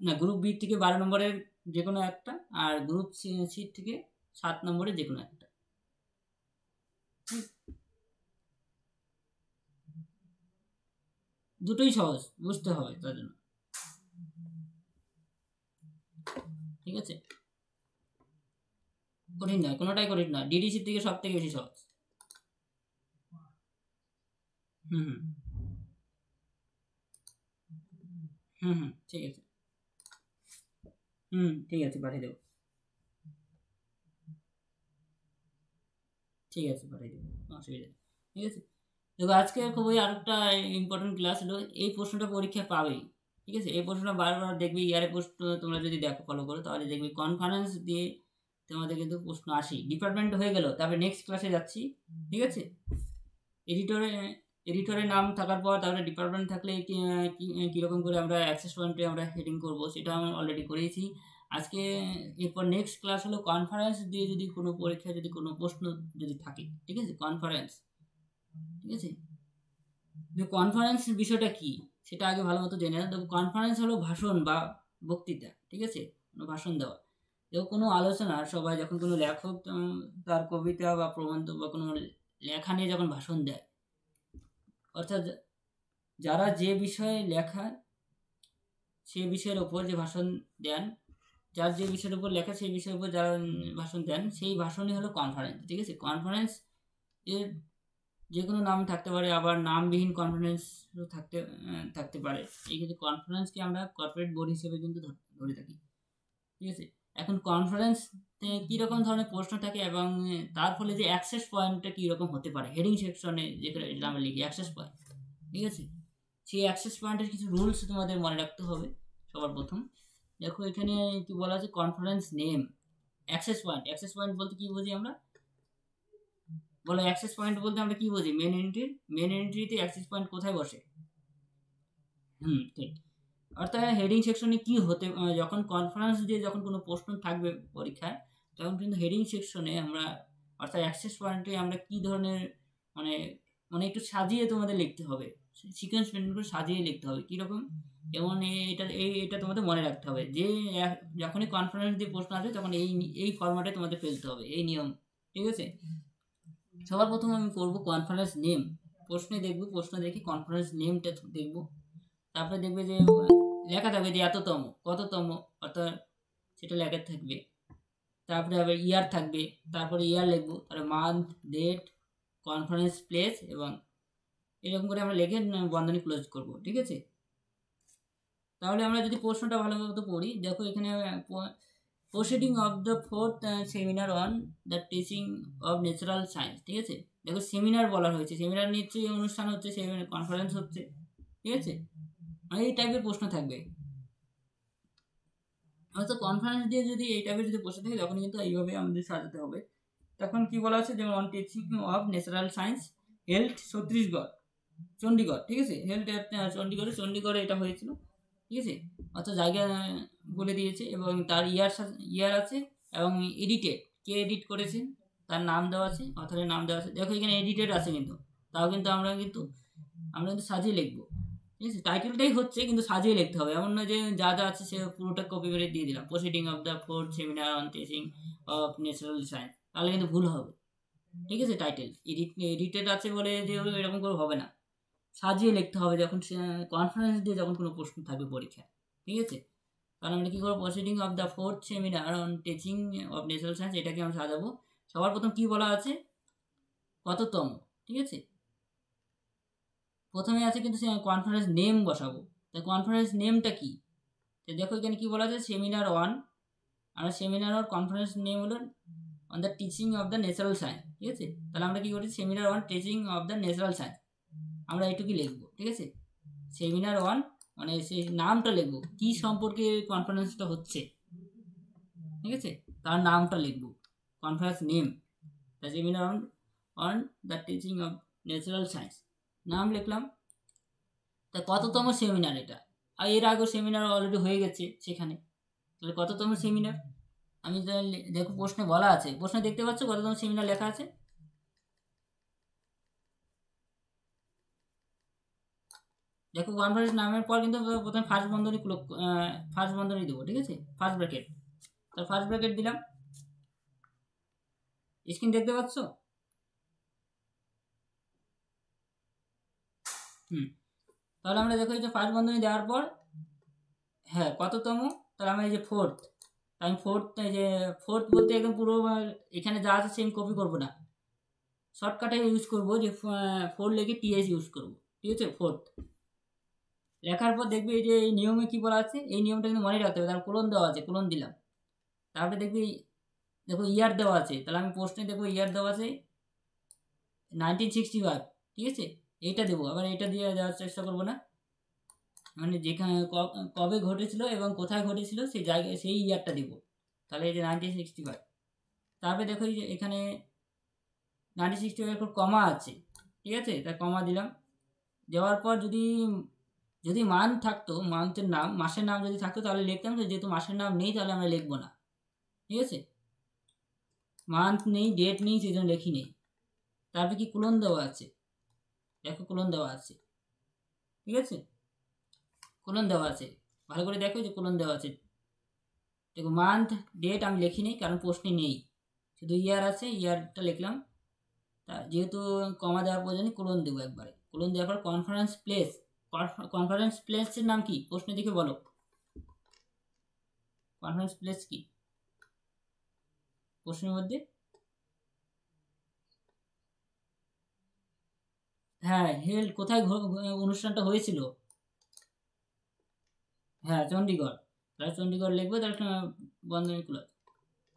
না গ্রুপ বি থেকে 12 নম্বরের যে কোনো একটা, আর গ্রুপ সি থেকে 7 নম্বরের যে কোনো একটা। দুটোই সহজ, বুঝতে হবে তার জন্য। ঠিক আছে, কঠিন নয়, কোনোটাই কঠিন নয়, ডিডিসি থেকে সব থেকে বেশি সহজ। হুম হুম হুম ঠিক আছে, ঠিক আছে, পাঠিয়ে দেবো। ঠিক আছে, পাঠিয়ে দেবো, অসুবিধা নেই। ঠিক আছে, দেখো আজকে খুবই আরেকটা ইম্পর্টেন্ট ক্লাস হলো, এই প্রশ্নটা পরীক্ষা পাবেই। ঠিক আছে, এই প্রশ্নটা বারবার দেখবি, ইয়ারে প্রশ্ন তোমরা যদি দেখো ফলো করো, তাহলে দেখবি কনফারেন্স দিয়ে তোমাদের কিন্তু প্রশ্ন আসি। ডিপার্টমেন্ট হয়ে গেল, তারপরে নেক্সট ক্লাসে যাচ্ছি। ঠিক আছে, এডিটরে এডিটরের নাম থাকার পর তারপরে ডিপার্টমেন্ট থাকলে কীরকম করে আমরা অ্যাক্সেস পয়েন্টে আমরা হেডিং করব সেটা আমি অলরেডি করেছি আজকে। এরপর নেক্সট ক্লাস হলো কনফারেন্স দিয়ে যদি কোনো পরীক্ষায় যদি কোনো প্রশ্ন যদি থাকে। ঠিক আছে, কনফারেন্স। ঠিক আছে, কনফারেন্স বিষয়টা কি সেটা আগে ভালো মতো জেনে নাও। দেখো কনফারেন্স হলো ভাষণ বা বক্তৃতা। ঠিক আছে, ভাষণ দেওয়া। দেখো কোনো আলোচনা, সবাই যখন কোনো লেখক তার কবিতা বা প্রবন্ধ বা কোনো লেখা নিয়ে যখন ভাষণ দেয়, অর্থাৎ যারা যে বিষয়ে লেখা সে বিষয়ের ওপর যে ভাষণ দেন, যার যে বিষয়ের উপর লেখা সেই বিষয়ের উপর যারা ভাষণ দেন, সেই ভাষণই হলো কনফারেন্স। ঠিক আছে, কনফারেন্স এর যে কোনো নাম থাকতে পারে, আবার নামবিহীন কনফারেন্সও থাকতে পারে। এই ক্ষেত্রে কনফারেন্সকে আমরা কর্পোরেট বোর্ড হিসেবে কিন্তু ধরে থাকি। ঠিক আছে, এখন কনফারেন্স কীরকম ধরনের প্রশ্ন থাকে এবং তার ফলে যে অ্যাক্সেস পয়েন্টটা কীরকম হতে পারে, হেডিং সেকশনে যেটা আমরা লিখি অ্যাক্সেস পয়েন্ট। ঠিক আছে, সেই অ্যাক্সেস পয়েন্টের কিছু রুলস তোমাদের মনে রাখতে হবে। সবার প্রথম দেখো এখানে কি বলা আছে, conference name, access point. Access point বলতে কি বুঝি আমরা? বলো, অ্যাক্সেস পয়েন্ট বলতে আমরা কি বুঝি? মেন এন্ট্রিতে অ্যাক্সেস পয়েন্ট কোথায় বসে? ঠিক। অর্থাৎ হেডিং সেকশনে কি হতে, যখন কনফারেন্স দিয়ে যখন কোনো প্রশ্ন থাকবে পরীক্ষায়, তখন কিন্তু হেডিং সেকশনে আমরা, অর্থাৎ অ্যাক্সেস পয়েন্টে আমরা কি ধরনের, মানে মানে একটু সাজিয়ে তোমাদের লিখতে হবে, সিকোয়েন্স মেনটেন করে সাজিয়ে লিখতে হবে। কীরকম? যেমন এটা তোমাদের মনে রাখতে হবে যে যখনই কনফারেন্স দিয়ে প্রশ্ন আসবে তখন এই ফরম্যাটে তোমাদের ফেলতে হবে, এই নিয়ম। ঠিক আছে, সবার প্রথমে আমি করবো কনফারেন্স নেম। প্রশ্নে দেখবো, প্রশ্ন দেখি কনফারেন্স নেমটা দেখবো। তারপরে দেখবে যে লেখা থাকবে যে এততম, কততম, অর্থাৎ সেটা লেখা থাকবে। তারপরে আবার ইয়ার থাকবে, তারপরে ইয়ার লিখবো, তারপরে মান্থ, ডেট, কনফারেন্স প্লেস, এবং এরকম করে আমরা লিখে বন্ধনী ক্লোজ করব। ঠিক আছে, তাহলে আমরা যদি প্রশ্নটা ভালো মতো পড়ি, দেখো এখানে proceeding of the 4th seminar on the teaching of natural science. ঠিক আছে, দেখো সেমিনার বলা হয়েছে, সেমিনার নিশ্চয়ই অনুষ্ঠান হচ্ছে, কনফারেন্স হচ্ছে। ঠিক আছে, এই টাইপের প্রশ্ন থাকবে। হয়তো কনফারেন্স দিয়ে যদি এই টাইপের যদি প্রশ্ন থাকে তখন কিন্তু এইভাবে আমাদের সাজাতে হবে। তখন কি বলা আছে, যেমন on teaching of natural science held Chhattisgarh, Chandigarh. ঠিক আছে, হেল্ড চণ্ডীগড়ে এটা হয়েছিল। ঠিক আছে, অর্থাৎ জায়গা বলে দিয়েছে এবং তার ইয়ার আছে এবং এডিটেড, কে এডিট করেছেন তার নাম দেওয়া আছে, অথরের নাম দেওয়া আছে। দেখো এখানে এডিটেড আছে কিন্তু, তাও কিন্তু আমরা কিন্তু সাজিয়ে লিখবো। ঠিক আছে, টাইটেলটাই হচ্ছে কিন্তু সাজিয়ে লিখতে হবে, এমন নয় যে যা যা আছে সে পুরোটা কপি করে দিয়ে দিলাম, proceeding of the fourth seminar on teaching of natural science, তাহলে কিন্তু ভুল হবে। ঠিক আছে, টাইটেল এডিটেড আছে বলে যে এরকম করে হবে না, সাজিয়ে লিখতে হবে যখন কনফারেন্স দিয়ে যখন কোনো প্রশ্ন থাকবে পরীক্ষায়। ঠিক আছে, তাহলে আমরা কী করবো, proceeding of the fourth seminar on teaching of natural science, এটাকে আমরা সাজাবো। সবার প্রথম কী বলা আছে, কততম। ঠিক আছে, প্রথমে আছে কিন্তু সে কনফারেন্স নেম বসাবো, তাই কনফারেন্স নেমটা কি, তো দেখো এখানে কী বলা আছে, সেমিনার 1, আমরা সেমিনার ওর কনফারেন্স নেম হলো on the teaching of the natural science. ঠিক আছে, তাহলে আমরা কী করি, seminar 1 teaching of the natural science, আমরা এইটুকুই লিখবো। ঠিক আছে, সেমিনার 1 মানে সেই নামটা লিখবো, কী সম্পর্কে কনফারেন্সটা হচ্ছে। ঠিক আছে, তার নামটা লিখবো, conference name, the seminar on the teaching of natural science, নাম লিখলাম। তা কততম সেমিনার এটা, আর এর আগেও সেমিনার অলরেডি হয়ে গেছে সেখানে, তাহলে কততম সেমিনার, আমি দেখো প্রশ্নে বলা আছে, প্রশ্নে দেখতে পাচ্ছ কততম সেমিনার লেখা আছে। দেখো কনফারেন্স নামের পর কিন্তু প্রথমে ফার্স্ট বন্ধনী দেবো। ঠিক আছে, ফার্স্ট ব্র্যাকেট, তো ফার্স্ট ব্র্যাকেট দিলাম, স্ক্রিন দেখতে পাচ্ছ। তাহলে আমরা দেখো এই যে ফার্স্ট বন্ধনী দেওয়ার পর, হ্যাঁ কততম, তাহলে আমরা এই যে ফোর্থ, আমি এই যে ফোর্থ বলতে একদম পুরো এখানে যা আছে সেম কপি করবো না, শর্টকাটে ইউজ করবো, যে 4 লিখে টিএস ইউজ করবো। ঠিক আছে, ফোর্থ লেখার পর দেখবে এই যে এই নিয়মে কী বলা আছে, এই নিয়মটা কিন্তু মনে রাখতে হবে, তার কোলন দেওয়া আছে, কোলন দিলাম, তারপরে দেখবি দেখো ইয়ার দেওয়া আছে, তাহলে আমি প্রশ্নে দেখবো ইয়ার দেওয়া আছে 1965। ঠিক আছে, এইটা দেবো, আবার এইটা দিয়ে দেওয়ার চেষ্টা করবো না, মানে যেখানে কবে ঘটেছিল এবং কোথায় ঘটেছিল সেই জায়গায় সেই ইয়ারটা দেবো, তাহলে এই যে 1965। তারপরে দেখো এই যে এখানে 1965 পর কমা আছে। ঠিক আছে, তা কমা দিলাম, দেওয়ার পর যদি মান থাকতো, মান্থের নাম, মাসের নাম যদি থাকতো তাহলে লিখতাম, যেহেতু মাসের নাম নেই তাহলে আমরা লিখবো না। ঠিক আছে, মান্থ নেই, ডেট নেই, সেই জন্য লিখি নেই। তারপরে কি কোলন দেওয়া আছে, দেখো কোলন দেওয়া আছে। ঠিক আছে, কোলন দেওয়া আছে, ভালো করে দেখো যে কোলন দেওয়া আছে। দেখো মান্থ ডেট আমি লিখি নেই কারণ প্রশ্নে নেই, শুধু ইয়ার আছে, ইয়ারটা লিখলাম। তা যেহেতু কমা দেওয়ার প্রয়োজনে কোলন দেবো একবারে, কোলন দেওয়ার পর কনফারেন্স প্লেস, কনফারেন্স প্লেসের নাম কি প্রশ্নে দেখে বলো, কনফারেন্স প্লেস কি প্রশ্নের মধ্যে, হ্যাঁ হেল্ড, কোথায় অনুষ্ঠানটা হয়েছিল, হ্যাঁ চণ্ডীগড়, তাহলে চণ্ডীগড় লিখবো, তাহলে বন্ধনী খুলে,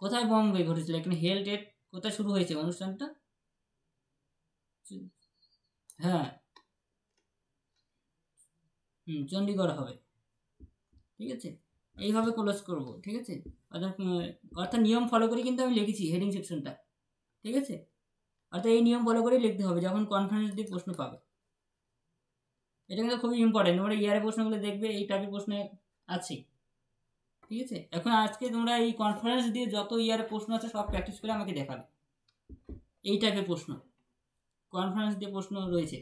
কোথায় বম্বে ঘটেছিল, এখানে হেল্ড ডেট, কোথায় শুরু হয়েছে অনুষ্ঠানটা, হ্যাঁ চণ্ডীগড় হবে। ঠিক আছে, এইভাবে ক্লোজ করব। ঠিক আছে, অর্থাৎ নিয়ম ফলো করে কিন্তু আমি লিখেছি হেডিং সেকশনটা। ঠিক আছে, অর্থাৎ এই নিয়ম ফলো করেই লিখতে হবে যখন কনফারেন্স দিয়ে প্রশ্ন পাবে, এটা কিন্তু খুবই ইম্পর্টেন্ট, তোমরা ইয়ারের প্রশ্নগুলো দেখবে এই টাইপের প্রশ্ন আছে। ঠিক আছে, এখন আজকে তোমরা এই কনফারেন্স দিয়ে যত ইয়ারের প্রশ্ন আছে সব প্র্যাকটিস করে আমাকে দেখাবে, এই টাইপের প্রশ্ন কনফারেন্স দিয়ে প্রশ্ন রয়েছে।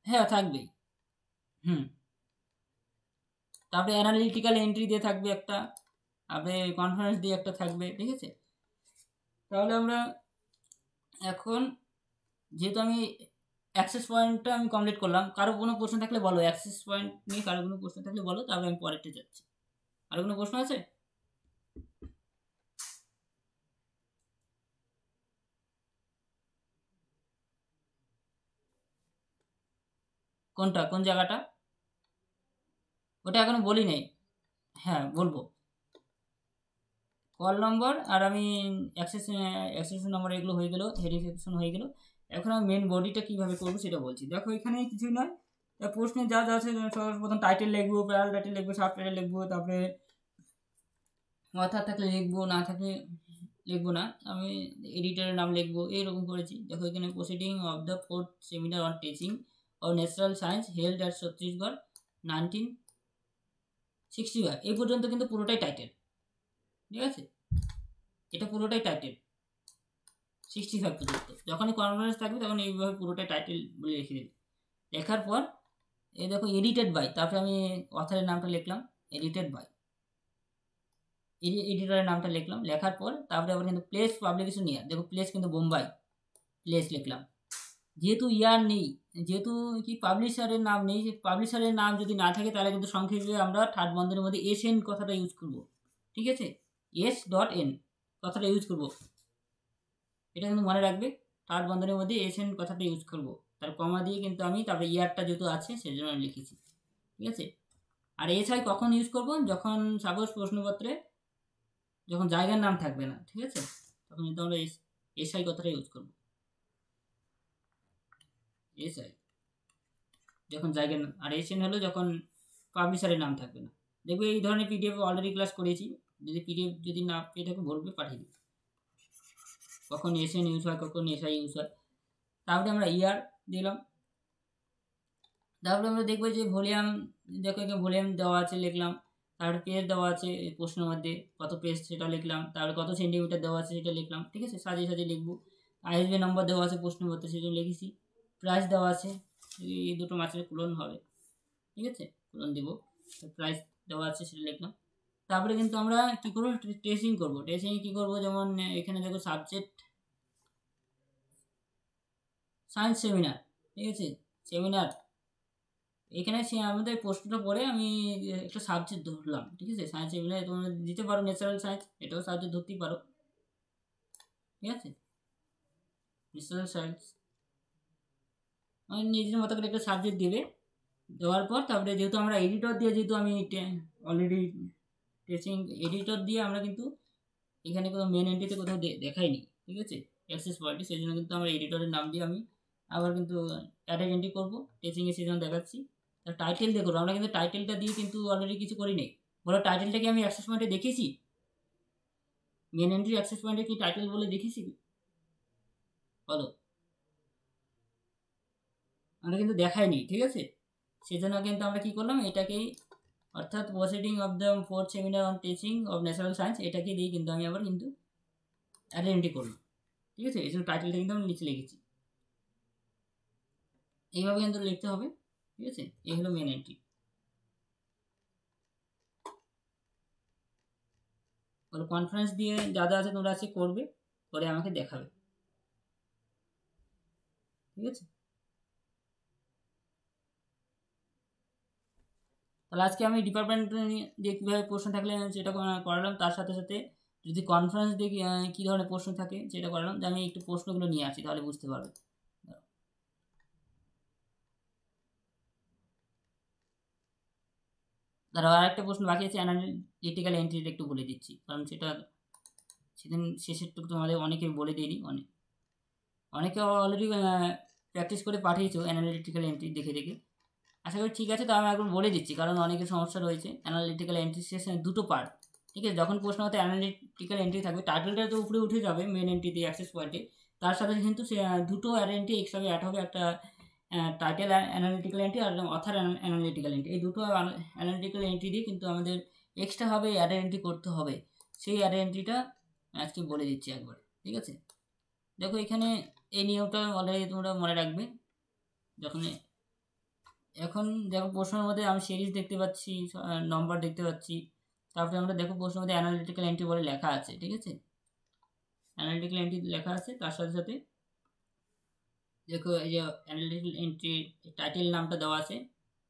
হ্যাঁ থাকবেই, তারপরে অ্যানালিটিক্যাল এন্ট্রি দিয়ে থাকবে একটা, তারপরে কনফারেন্স দিয়ে একটা থাকবে। ঠিক আছে, তাহলে আমরা এখন যেহেতু আমি অ্যাক্সেস পয়েন্টটা আমি কমপ্লিট করলাম, কারো কোনো প্রশ্ন থাকলে বলো, অ্যাক্সেস পয়েন্ট নিয়ে কারো কোনো প্রশ্ন থাকলে বলো, তারপরে আমি পরেরটা যাচ্ছি। আরও কোনো প্রশ্ন আছে? কোনটা, কোন জায়গাটা? ওটা এখনো বলি নাই, হ্যাঁ বলবো, কল নম্বর আর আমি অ্যাক্সেস নম্বর এগুলো হয়ে গেলো, হেডিং সেকশন হয়ে গেলো। এখন আমি মেন বডিটা কীভাবে করবো সেটা বলছি। দেখো এখানে কিছুই নয়, প্রশ্নে যা যা আছে সর্বপ্রথম টাইটেল লিখবো, প্যারাল টাইটেল লিখবো, সাব টাইটেল লিখবো, তারপরে অথার থাকলে লিখবো, না থাকলে লিখবো না, আমি এডিটরের নাম লিখবো, এইরকম করেছি। দেখো এখানে proceeding of the fourth seminar on teaching of natural science held at Chhattisgarh 1965, এই পর্যন্ত কিন্তু পুরোটাই টাইটেল। ঠিক আছে, এটা পুরোটাই টাইটেল, 65 পর্যন্ত। যখনই কনফারেন্স থাকবে তখন এইভাবে পুরোটা টাইটেল বলে লিখে দেবে। লেখার পর এই দেখো এডিটেড বাই, তারপরে আমি অথরের নামটা লিখলাম এডিটেড বাই, এডিটরের নামটা লিখলাম। লেখার পর তারপরে আবার কিন্তু প্লেস পাবলিকেশন ইয়ার, দেখো প্লেস কিন্তু বোম্বাই, প্লেস লিখলাম। যেহেতু ইয়ার নেই, যেহেতু কি পাবলিশারের নাম নেই, পাবলিশারের নাম যদি না থাকে তাহলে কিন্তু সংক্ষেপে আমরা থার্ড বন্ধনীর মধ্যে এস এন কথাটা ইউজ করব, ঠিক আছে, S.N কথাটা ইউজ করব, এটা কিন্তু মনে রাখবে। থার্ড বন্ধনীর মধ্যে এস এন কথাটা ইউজ করব, তার কমা দিয়ে কিন্তু আমি তারপরে ইয়ারটা যেহেতু আছে সেই জন্য লিখেছি, ঠিক আছে। আর এসআই কখন ইউজ করব, যখন সাপোজ প্রশ্নপত্রে যখন জায়গার নাম থাকবে না, ঠিক আছে, তখন কিন্তু আমরা এসআই কথাটা ইউজ করব। এসআই যখন জায়গার নাম, আর এসএন হলো যখন পাবলিশারের নাম থাকবে না। দেখবে এই ধরনের পিডিএফ অলরেডি ক্লাস করেছি, যদি পিডিএফ যদি না পেয়ে থাকে বলবে, পাঠিয়ে দিই কখন এসএন ইউজ হয় কখন এসআই ইউজ হয়। তারপরে আমরা ইয়ার দিলাম। তারপরে আমরা দেখবো যে ভলিউম, দেখো এখানে ভলিউম দেওয়া আছে লিখলাম, তারপরে পেজ দেওয়া আছে প্রশ্নের মধ্যে কত পেজ সেটা লিখলাম, তারপরে কত সেন্টিমিটার দেওয়া আছে সেটা লিখলাম, ঠিক আছে, সাজিয়ে সাজিয়ে লিখবো। আইএসবি নম্বর দেওয়া আছে প্রশ্নের মধ্যে সেটা লিখেছি। প্রাইস দেওয়া আছে, এই দুটো মাছের কুলন হবে, ঠিক আছে, কুলন দিব, প্রাইস দেওয়া আছে সেটা লিখলাম। তারপরে কিন্তু আমরা কী করবো, ট্রেসিং করবো। ট্রেসিংয়ে কী করবো, যেমন এখানে দেখো সাবজেক্ট সায়েন্স সেমিনার, ঠিক আছে, সেমিনার, এখানে সে আমাদের প্রশ্নটা পড়ে আমি একটা সাবজেক্ট ধরলাম, ঠিক আছে, সায়েন্স সেমিনার তোমরা দিতে পারো, ন্যাচারাল সায়েন্স এটাও সাবজেক্ট ধরতেই পারো, ঠিক আছে, ন্যাচারাল সায়েন্স মানে নিজের মতো করে একটা সাবজেক্ট দেবে। দেওয়ার পর তারপরে যেহেতু আমরা এডিটর দিয়ে, যেহেতু আমি অলরেডি টেস্টিং এডিটর দিয়ে আমরা কিন্তু এখানে কোনো মেন এন্ট্রিতে কোথাও দেখাইনি, ঠিক আছে, অ্যাক্সেস পয়েন্টে, সেই জন্য কিন্তু আমরা এডিটরের নাম দিয়ে আমি আবার কিন্তু অ্যাডেড এন্ট্রি করবো, টেস্টিংয়ে সেই জন্য দেখাচ্ছি। তার টাইটেল দিয়ে করবো, আমরা কিন্তু টাইটেলটা দিয়ে কিন্তু অলরেডি কিছু করি নেই। বলো টাইটেলটা কি আমি অ্যাক্সেস পয়েন্টে দেখিয়েছি, মেন এন্ট্রি অ্যাক্সেস পয়েন্টে কি টাইটেল বলে দেখিয়েছি, বলো, আমরা কিন্তু দেখাইনি, ঠিক আছে, সেজন্য কিন্তু আমরা কি করলাম, এটাকেই অর্থাৎ proceeding of the fourth seminar on teaching of natural science এটাকে দিয়ে কিন্তু আমি আবার কিন্তু অ্যাডেড করলাম, ঠিক আছে, এই জন্য টাইটেলটা কিন্তু আমি নিচে লিখেছি, এইভাবে কিন্তু লিখতে হবে, ঠিক আছে, এই হলো মেন এন্ট্রি। বলো কনফারেন্স দিয়ে যা যা আছে তোমরা আজকে করবে, করে আমাকে দেখাবে, ঠিক আছে। তাহলে আজকে আমি ডিপার্টমেন্ট দিয়ে কীভাবে প্রশ্ন থাকলে সেটা করালাম, তার সাথে সাথে যদি কনফারেন্স দিয়ে কী ধরনের প্রশ্ন থাকে সেটা করালাম, যে আমি একটু প্রশ্নগুলো নিয়ে আসি তাহলে বুঝতে পারবে। তার আর একটা প্রশ্ন বাকি আছে, অ্যানালিটিক্যাল এন্ট্রিটা একটু বলে দিচ্ছি, কারণ সেটা সেদিন শেষেরটুকু তোমাদের অনেকে বলে দিইনি, অনেকে অলরেডি প্র্যাকটিস করে পাঠিয়েছো অ্যানালিটিক্যাল এন্ট্রি দেখে দেখে, আশা করি ঠিক আছে। তো আমি একবার বলে দিচ্ছি, কারণ অনেকের সমস্যা রয়েছে। অ্যানালিটিক্যাল এন্ট্রি সেশনে দুটো পার্ট, ঠিক আছে, যখন প্রশ্ন হতে অ্যানালিটিক্যাল এন্ট্রি থাকবে, টাইটেলটা তো উপরে উঠে যাবে মেন এন্ট্রিতে অ্যাক্সেস পয়েন্টে, তার সাথে কিন্তু সে দুটো এন্ট্রি এক্সট্রা অ্যাড হবে, একটা টাইটেল অ্যানালিটিক্যাল এন্ট্রি আর অথার অ্যানালিটিক্যাল এন্ট্রি, এই দুটো অ্যানালিটিক্যাল এন্ট্রি দিয়ে কিন্তু আমাদের এক্সট্রাভাবে অ্যাড এন্ট্রি করতে হবে। সেই অ্যাড এন্ট্রিটা আজকে বলে দিচ্ছি একবার, ঠিক আছে। দেখো এখানে এই নিয়মটা অলরেডি তোমরা মনে রাখবে। যখন এখন দেখো প্রশ্নের মধ্যে আমি সিরিজ দেখতে পাচ্ছি, নম্বর দেখতে পাচ্ছি, তারপরে আমরা দেখো প্রশ্নের মধ্যে অ্যানালিটিক্যাল এন্ট্রি বলে লেখা আছে, ঠিক আছে, অ্যানালিটিক্যাল এন্ট্রি লেখা আছে, তার সাথে সাথে দেখো এই যে অ্যানালিটিক্যাল এন্ট্রি টাইটেল নামটা দেওয়া আছে,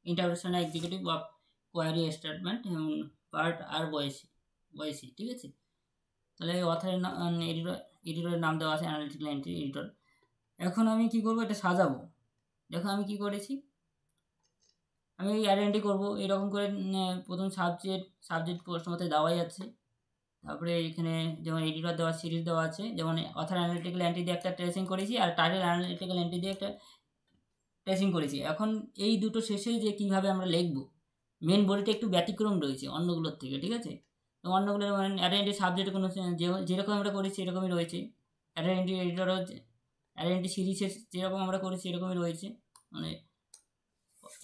interpretation executive of query statement এবং পার্ট আর বয়েসি, ঠিক আছে। তাহলে অথারের এডিটরের নাম দেওয়া আছে অ্যানালিটিক্যাল এন্ট্রি এডিটর। এখন আমি কি করব, এটা সাজাবো। দেখো আমি কি করেছি, আমি অ্যাড এন্ট্রি করবো এরকম করে, প্রথম সাবজেক্ট প্রশ্ন মধ্যে দেওয়াই আছে, তারপরে এখানে যেমন এডিটর দেওয়া, সিরিজ দেওয়া আছে, যেমন অথার অ্যানালিটিক্যাল এন্ট্রি দিয়ে একটা ট্রেসিং করেছি আর টাইটেল অ্যানালিটিক্যাল এন্ট্রি দিয়ে একটা ট্রেসিং করেছি। এখন এই দুটো শেষে যে কীভাবে আমরা লিখবো, মেন বডিটা একটু ব্যতিক্রম রয়েছে অন্যগুলোর থেকে, ঠিক আছে। তো অন্যগুলোর মানে অ্যাড এন্ট্রি সাবজেক্টে কোনো যেরকম আমরা করেছি এরকমই রয়েছে, অ্যাড এন্ট্রি এডিটরও অ্যাড এন্ট্রি সিরিজে যেরকম আমরা করেছি এরকমই রয়েছে, মানে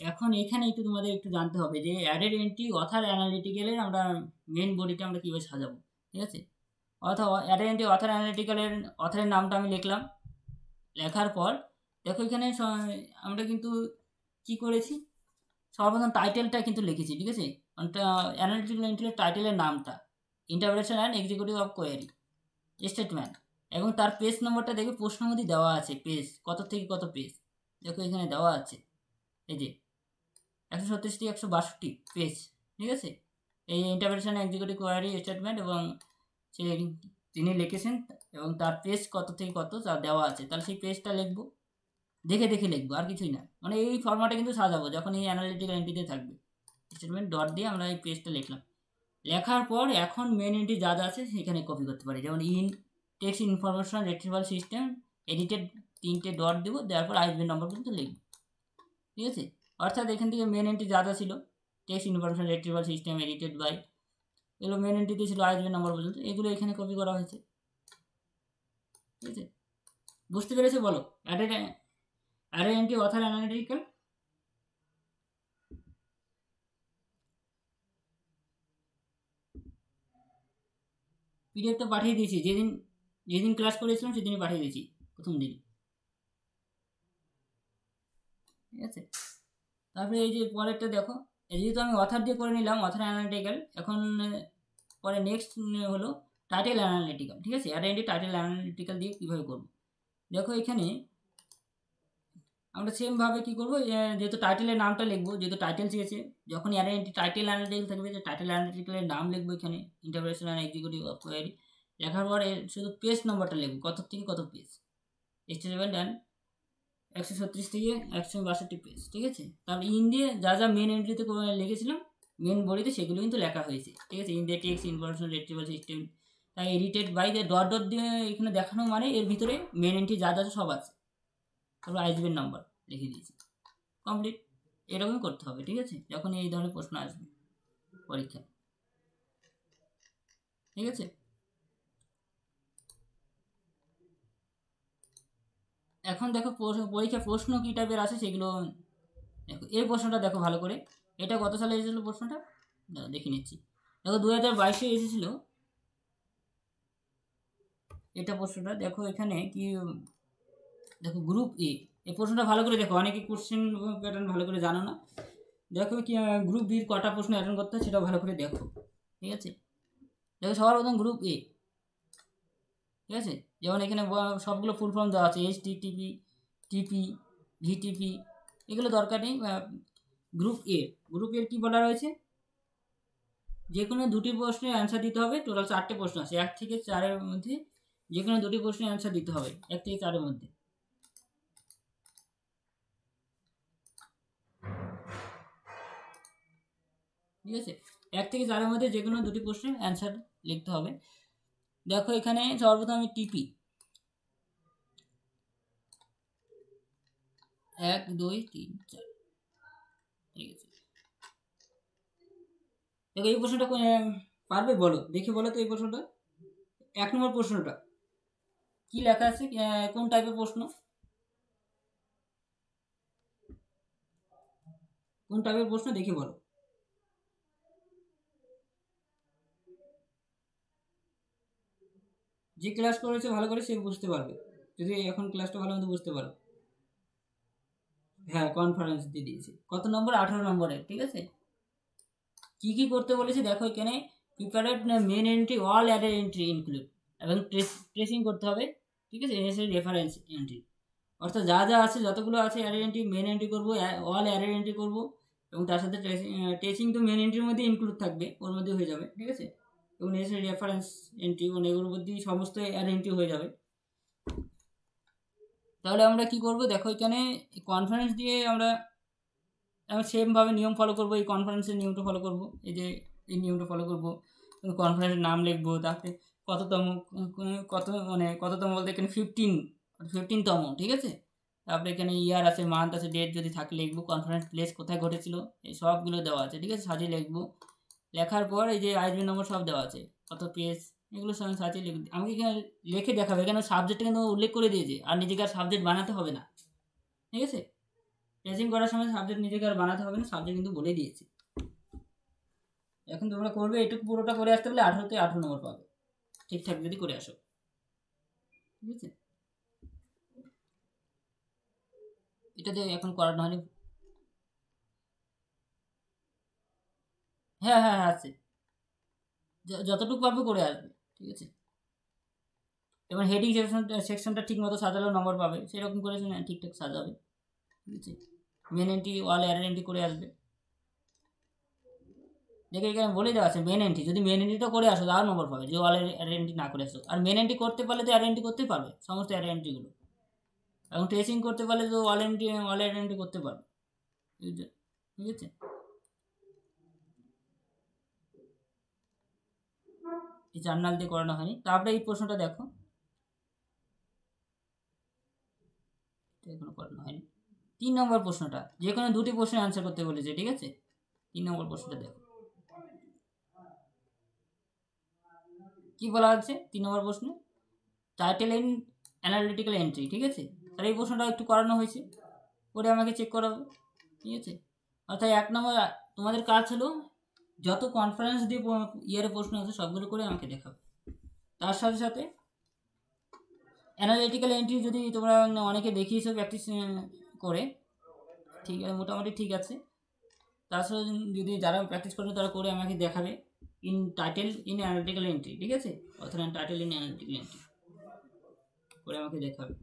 এখন এখানে একটু তোমাদের একটু জানতে হবে যে অ্যাডেড এন্ট্রি অথার অ্যানালিটিক্যালের আমরা মেন বডিটা আমরা কীভাবে সাজাবো, ঠিক আছে। অ্যারে এন্ট্রি অথার অ্যানালিটিক্যালের অথারের নামটা আমি লিখলাম। লেখার পর দেখো এখানে আমরা কিন্তু কি করেছি, সর্বপ্রথম টাইটেলটা কিন্তু লিখেছি, ঠিক আছে। অ্যানালিটিক্যাল এন্ট্রির টাইটেলের নামটা interpretation and executive of query statement, এবং তার পেজ নম্বরটা দেখে প্রশ্ন মধ্যে দেওয়া আছে, পেজ কত থেকে কত পেজ দেখো এখানে দেওয়া আছে, এই যে 137 থেকে 162 পেজ, ঠিক আছে। এই ইন্টারপ্রিটেশন এক্সিকিউটিভ কোয়ারি স্টেটমেন্ট এবং সে তিনি লিখেছেন এবং তার পেজ কত থেকে কত তা দেওয়া আছে, তাহলে সেই পেজটা লিখবো, দেখে দেখে লিখবো, আর কিছুই না। মানে এই ফরম্যাটে কিন্তু সাজাবো যখন এই অ্যানালিটিক্যাল এন্ট্রিতে থাকবে, স্টেটমেন্ট ডট দিয়ে আমরা এই পেজটা লিখলাম। লেখার পর এখন মেন এন্ট্রি যা যা আছে সেখানে কপি করতে পারি, যেমন in text information retrieval system edited 3টে ডট দেবো, দেওয়ার পর আইএসবি নম্বর কিন্তু লিখবো, ঠিক আছে। অর্থাৎ এখান থেকে মেন এন্ট্রি যা যা ছিল, text information retrieval system edited by, এগুলো মেন এন্ট্রিতে ছিল আইএসবি নম্বর পর্যন্ত, এগুলো এখানে কপি করা হয়েছে, ঠিক আছে। বুঝতে পেরেছে বলো? Array entry other analytical. পিডিএফটা পাঠিয়ে দিয়েছি, যেদিন যেদিন ক্লাস করেছিলাম সেদিনই পাঠিয়ে দিয়েছি, প্রথম দিন, ঠিক আছে। তারপরে এই যে পরেরটা দেখো, যেহেতু আমি অথার দিয়ে করে নিলাম অথার অ্যানালিটিক্যাল, এখন পরে নেক্সট হলো টাইটেল অ্যানালিটিক্যাল, ঠিক আছে। অ্যারে এন্ট্রি টাইটেল অ্যানালিটিক্যাল দিয়ে কীভাবে করবো দেখো, এখানে আমরা সেমভাবে কী করবো, যেহেতু টাইটেলের নামটা লিখবো, যেহেতু টাইটেল চেয়েছে, যখন অ্যারে এন্ট্রি টাইটেল অ্যানালিটিক্যাল থাকবে, যে টাইটেল অ্যানালিটিক্যালের নাম লিখবো এখানে, interpretation and executive of query, লেখার পরে শুধু পেজ নম্বরটা লিখবো, কত থেকে কত পেজ, স্টেটমেন্ট অ্যান্ড 136 থেকে 162 পেজ, ঠিক আছে। তারপর ইন দিয়ে যা যা মেন এন্ট্রিতে লিখেছিলাম মেন বডিতে সেগুলো কিন্তু লেখা হয়েছে, ঠিক আছে। ইন দিয়ে টেক্সট ইনফরমেশন রিট্রিভাল সিস্টেম, তাই এডিটেড বাই দিয়ে ডট ডট দিয়ে এখানে দেখানো, মানে এর ভিতরে মেন এন্ট্রি যা যা সব আছে, তারপর আইএসবির নাম্বার লিখে দিয়েছি, কমপ্লিট। এরকম করতে হবে, ঠিক আছে, যখন এই ধরনের প্রশ্ন আসবে পরীক্ষা, ঠিক আছে। এখন দেখো পরীক্ষা প্রশ্ন কী টাইপের আছে সেগুলো দেখো। এই প্রশ্নটা দেখো ভালো করে, এটা কত সালে এসেছিলো প্রশ্নটা দেখে নিচ্ছি। দেখো 2022-এ এসেছিলো এটা প্রশ্নটা। দেখো এখানে কি, দেখো গ্রুপ এ, এই প্রশ্নটা ভালো করে দেখো, অনেকে কোশ্চেন প্যাটার্ন ভালো করে জানো না। দেখো কি গ্রুপ বির কটা প্রশ্ন অ্যাটেন্ড করতে হয় সেটাও ভালো করে দেখো, ঠিক আছে। দেখো সবার প্রথম গ্রুপ এ, ঠিক আছে। যেমন এখানে সবগুলো ফুল ফর্ম দেওয়া আছে, HTTP, টিপি, ভিটিপি, এগুলো দরকার নেই। গ্রুপ এর কী বলা রয়েছে, যে কোনো দুটি প্রশ্নের অ্যান্সার দিতে হবে। টোটাল 4টে প্রশ্ন আছে, 1 থেকে 4-এর মধ্যে যে কোনো দুটি প্রশ্নের অ্যান্সার দিতে হবে, 1 থেকে 4-এর মধ্যে, ঠিক আছে। 1 থেকে 4-এর মধ্যে যে কোনো দুটি প্রশ্নের অ্যান্সার লিখতে হবে। দেখো এখানে সর্বপ্রথম আমি টিপি 1 2 3 4, ঠিক আছে। দেখো এই প্রশ্নটা পারবে বলো, দেখে বলো তো এই প্রশ্নটা। 1 নম্বর প্রশ্নটা কি লেখা আছে, কোন টাইপের প্রশ্ন, কোন টাইপের প্রশ্ন দেখে বলো। যে ক্লাস করেছে ভালো করে সে বুঝতে পারবে, যদি এখন ক্লাসটা ভালো মতো বুঝতে পারো। হ্যাঁ, কনফারেন্স দিয়ে দিয়েছি। কত নম্বর? 18 নম্বরে, ঠিক আছে। কি কি করতে বলেছে দেখো এখানে, prepared main entry all array entry include, এবং ট্রেসিং করতে হবে, ঠিক আছে, নেসেসারি রেফারেন্স এন্ট্রি, অর্থাৎ যা যা আছে যতগুলো আছে অ্যারে এন্ট্রি মেন এন্ট্রি করবো, অল অ্যারে এন্ট্রি করবো, এবং তার সাথে ট্রেসিং তো মেন এন্ট্রির মধ্যে ইনক্লুড থাকবে, ওর মধ্যে হয়ে যাবে, ঠিক আছে। এবং নেসেসারি রেফারেন্স এন্ট্রি, মানে এগুলোর মধ্যেই সমস্ত অ্যারে এন্ট্রি হয়ে যাবে। তাহলে আমরা কি করব দেখো, এখানে কনফারেন্স দিয়ে আমরা সেমভাবে নিয়ম ফলো করব, এই কনফারেন্সের নিয়মটা ফলো করব, এই যে এই নিয়মটা ফলো করব। কনফারেন্সের নাম লিখবো, তারপরে কততম, মানে কততম বলতে এখানে 15তম, ঠিক আছে। তারপরে এখানে ইয়ার আছে, মান্থ আছে, ডেট যদি থাকে লিখবো, কনফারেন্স প্লেস কোথায় ঘটেছিল, এই সবগুলো দেওয়া আছে, ঠিক আছে, সাজিয়ে লিখবো। লেখার পর এই যে আইএসবি নম্বর সব দেওয়া আছে, কত পেজ, এগুলো সব সাজিয়ে লিখবো। আমাকে এখানে লিখে দেখাবে, এখানে সাবজেক্টটা কিন্তু উল্লেখ করে দিয়েছে, আর নিজেকে আর সাবজেক্ট বানাতে হবে না, ঠিক আছে। ট্রেসিং করার সময় সাবজেক্ট নিজেকে আর বানাতে হবে না, সাবজেক্ট কিন্তু বলে দিয়েছে। এখন তোমরা করবে, এটুকু পুরোটা করে আসতে পারলে 18-তে 18 নম্বর পাবে। ঠিকঠাক যদি করে আসো, ঠিক আছে। এটাতে এখন করানো হয়নি। হ্যাঁ হ্যাঁ হ্যাঁ আছে, যতটুকু পারবে করে আসবে, ঠিক আছে। এবার হেডিং সেকশনটা ঠিক মতো সাজালেও নম্বর পাবে, সেরকম করে ঠিকঠাক সাজাবে, ঠিক আছে। মেন এন্ট্রি ওয়াল অ্যারে এন্ট্রি করে আসবে। দেখে এখানে বলে দেওয়া আছে মেন এন্ট্রি, যদি মেন এন্ট্রিটা করে আসো তাও নম্বর পাবে, যে ওয়াল অ্যারে এন্ট্রি না করে আসো। আর মেন এন্ট্রি করতে পারলে তো অ্যারে এন্ট্রি করতে পারবে, সমস্ত অ্যারে এন্ট্রিগুলো। এবং ট্রেসিং করতে পারলে তো ওয়াল অ্যারে এন্ট্রি করতে পারবে, ঠিক আছে। এই জার্নাল দিয়ে করানো হয়নি। তারপরে এই প্রশ্নটা দেখো, এখনো করানো হয়নি। 3 নম্বর প্রশ্নটা, যে কোনো দুটি প্রশ্নের আনসার করতে বলেছে, ঠিক আছে। 3 নম্বর প্রশ্নটা দেখো কি বলা আছে। 3 নম্বর প্রশ্নে টাইটেল ইন অ্যানালিটিক্যাল এন্ট্রি, ঠিক আছে। তাহলে এই প্রশ্নটা একটু করানো হয়েছে, করে আমাকে চেক করাবে, ঠিক আছে। অর্থাৎ 1 নম্বর তোমাদের কাজ হলো যত কনফারেন্স দিয়ে ইয়ারে প্রশ্ন আছে সবগুলো করে আমাকে দেখাবে। তার সাথে সাথে অ্যানালিটিক্যাল এন্ট্রি যদি তোমরা অনেকে দেখিয়েছো প্র্যাকটিস করে, ঠিক আছে, মোটামুটি ঠিক আছে। তাছাড়া যদি যারা প্র্যাকটিস করবে তারা করে আমাকে দেখাবে in title in analytical entry, ঠিক আছে। অথবা টাইটেল ইন অ্যানালিটিক্যাল এন্ট্রি করে আমাকে দেখাবে।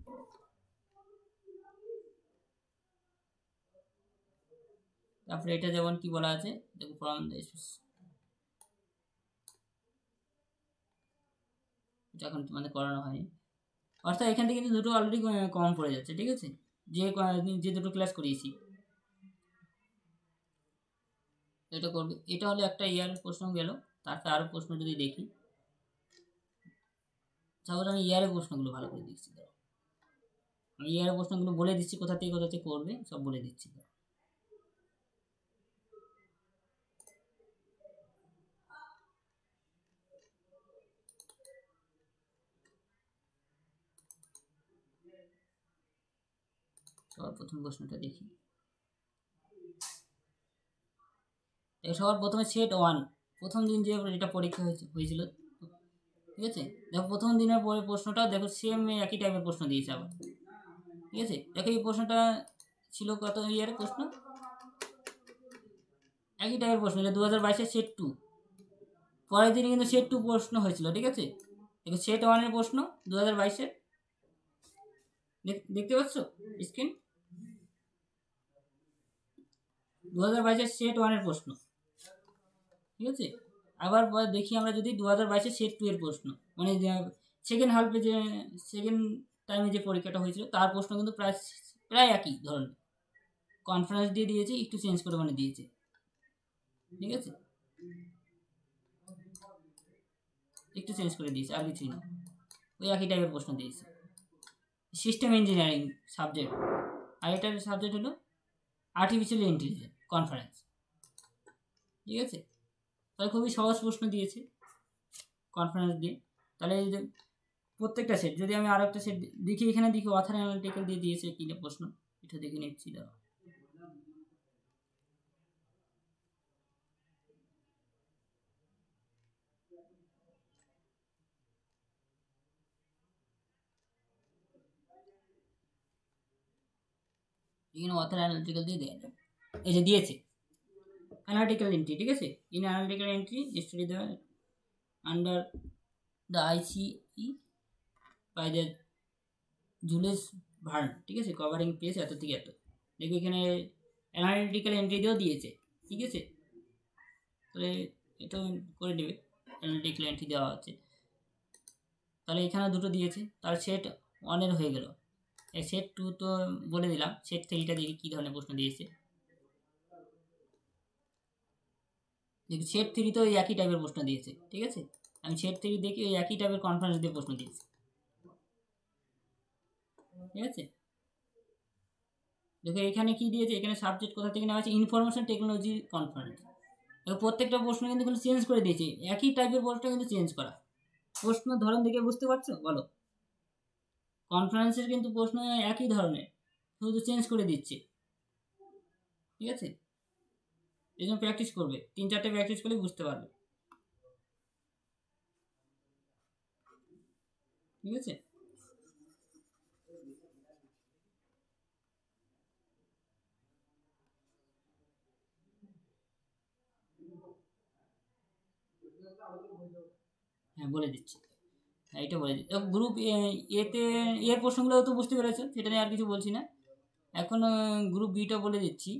তারপরে এটা যেমন কি বলা আছে দেখো, ফ্রম এটা এখন তোমাদের করানো হয়নি। অর্থাৎ এখান থেকে কিন্তু দুটো অলরেডি কমন পড়ে যাচ্ছে, ঠিক আছে, যে দুটো ক্লাস করিয়েছি। এটা করবে, এটা হলো একটা ইয়ারের প্রশ্ন গেল। তারপরে আরও প্রশ্ন যদি দেখি, তাহলে আমি ইয়ারের প্রশ্নগুলো ভালো করে দিচ্ছি। আমি ইয়ারের প্রশ্নগুলো বলে দিচ্ছি, কোথা থেকে করবে সব বলে দিচ্ছি। সবার প্রথম প্রশ্নটা দেখি। সবার প্রথমে সেট 1, প্রথম দিন যে এটা পরীক্ষা হয়েছিল, ঠিক আছে। দেখো প্রথম দিনের পরে প্রশ্নটা দেখো সেম একই টাইপের প্রশ্ন দিয়েছে আবার, ঠিক আছে। দেখো এই প্রশ্নটা ছিল কত ইয়ারের প্রশ্ন, একই টাইপের প্রশ্ন, 2022-এর সেট 2। পরের দিনে কিন্তু সেট 2 প্রশ্ন হয়েছিল, ঠিক আছে। দেখো সেট 1-এর প্রশ্ন 2022-এর, দেখতে পাচ্ছ স্ক্রিন, 2022-এর সেট 1-এর প্রশ্ন, ঠিক আছে। আবার দেখি আমরা যদি 2022-এর সেট 2 এর প্রশ্ন, মানে সেকেন্ড হাফে যে সেকেন্ড টাইমে যে পরীক্ষাটা হয়েছিল তার প্রশ্ন কিন্তু প্রায় একই ধরনের, কনফারেন্স দিয়ে দিয়েছে, একটু চেঞ্জ করে মানে দিয়েছে, ঠিক আছে, একটু চেঞ্জ করে দিয়েছে, আর কিছুই না, ওই একই টাইপের প্রশ্ন দিয়েছে। সিস্টেম ইঞ্জিনিয়ারিং সাবজেক্ট, আর এটার সাবজেক্ট হলো আর্টিফিশিয়াল ইন্টেলিজেন্স কনফারেন্স, ঠিক আছে। তাহলে খুবই সহজ প্রশ্ন দিয়েছে কনফারেন্স দিয়ে। তাহলে এই যে প্রত্যেকটা সেট, যদি আমি আর একটা সেট দেখি, এখানে দেখি অথার অ্যানালিটিক্যাল দিয়ে দিয়েছে কি প্রশ্ন, এটা দেখে নিচ্ছি। দাও এখানে অথার অ্যানালিটিক্যাল দিয়ে দেয়, এই যে দিয়েছে অ্যানালিটিক্যাল এন্ট্রি, ঠিক আছে। In analytical entry study the under the ICE by the Jules Verne, ঠিক আছে, কভারিং পেজ এত থেকে এত। দেখো এখানে অ্যানালিটিক্যাল এন্ট্রি দিয়েও দিয়েছে, ঠিক আছে। তাহলে এটা করে নেবে, অ্যানালিটিক্যাল এন্ট্রি দেওয়া আছে। তাহলে এখানে দুটো দিয়েছে, তাহলে সেট 1-এর হয়ে গেল। সেট 2 তো বলে দিলাম, সেট 3টা দেখি কী ধরনের প্রশ্ন দিয়েছে। দেখি সেট 3 তো ওই একই টাইপের প্রশ্ন দিয়েছে, ঠিক আছে। আমি সেট 3 দেখি ওই একই টাইপের কনফারেন্স দিয়ে প্রশ্ন দিয়েছে, ঠিক আছে। দেখো এখানে কি দিয়েছে, এখানে সাবজেক্ট কোথা থেকে নেওয়া আছে, ইনফরমেশন টেকনোলজি কনফারেন্স। দেখো প্রত্যেকটা প্রশ্ন কিন্তু চেঞ্জ করে দিয়েছে, একই টাইপের প্রশ্ন কিন্তু চেঞ্জ করা। প্রশ্ন ধরন দেখে বুঝতে পারছো বলো, কনফারেন্সের কিন্তু প্রশ্ন একই ধরনের, শুধু চেঞ্জ করে দিচ্ছে, ঠিক আছে। এই জন্য প্র্যাকটিস করবে, 3-4টে প্র্যাকটিস করলে বুঝতে পারবে। ঠিক আছে। হ্যাঁ বলে দিচ্ছি, হ্যাঁ এটা বলে দিচ্ছি। গ্রুপ এতে এর প্রশ্নগুলো তো বুঝতে পেরেছো, সেটা নিয়ে আর কিছু বলছি না। এখন গ্রুপ বিটা বলে দিচ্ছি।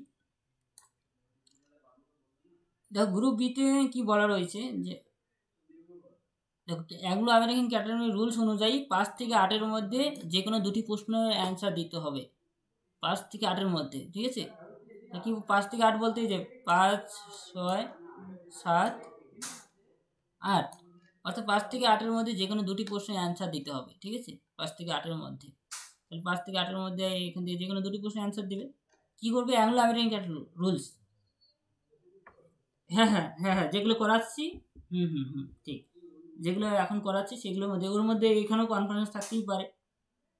দেখো গ্রুপ বিতে কি বলা রয়েছে যে দেখো অ্যাংলো আমেরিকান ক্যাটাগরি রুলস অনুযায়ী 5 থেকে 8-এর মধ্যে যে কোনো দুটি প্রশ্নের অ্যান্সার দিতে হবে। 5 থেকে 8-এর মধ্যে, ঠিক আছে। কি 5 থেকে 8 বলতে যে 5, 6, 7, 8, অর্থাৎ 5 থেকে 8-এর মধ্যে যে কোনো দুটি প্রশ্নের অ্যান্সার দিতে হবে, ঠিক আছে। 5 থেকে 8-এর মধ্যে, তাহলে 5 থেকে 8-এর মধ্যে এখান থেকে যে কোনো দুটি প্রশ্নের অ্যান্সার দিবে। কী করবে, অ্যাংলো আমেরিকান ক্যাটাগরি রুলস, হ্যাঁ হ্যাঁ হ্যাঁ হ্যাঁ যেগুলো করাচ্ছি, ঠিক, যেগুলো এখন করাচ্ছি সেগুলোর মধ্যে, ওর মধ্যে এখানেও কনফারেন্স থাকতেই পারে,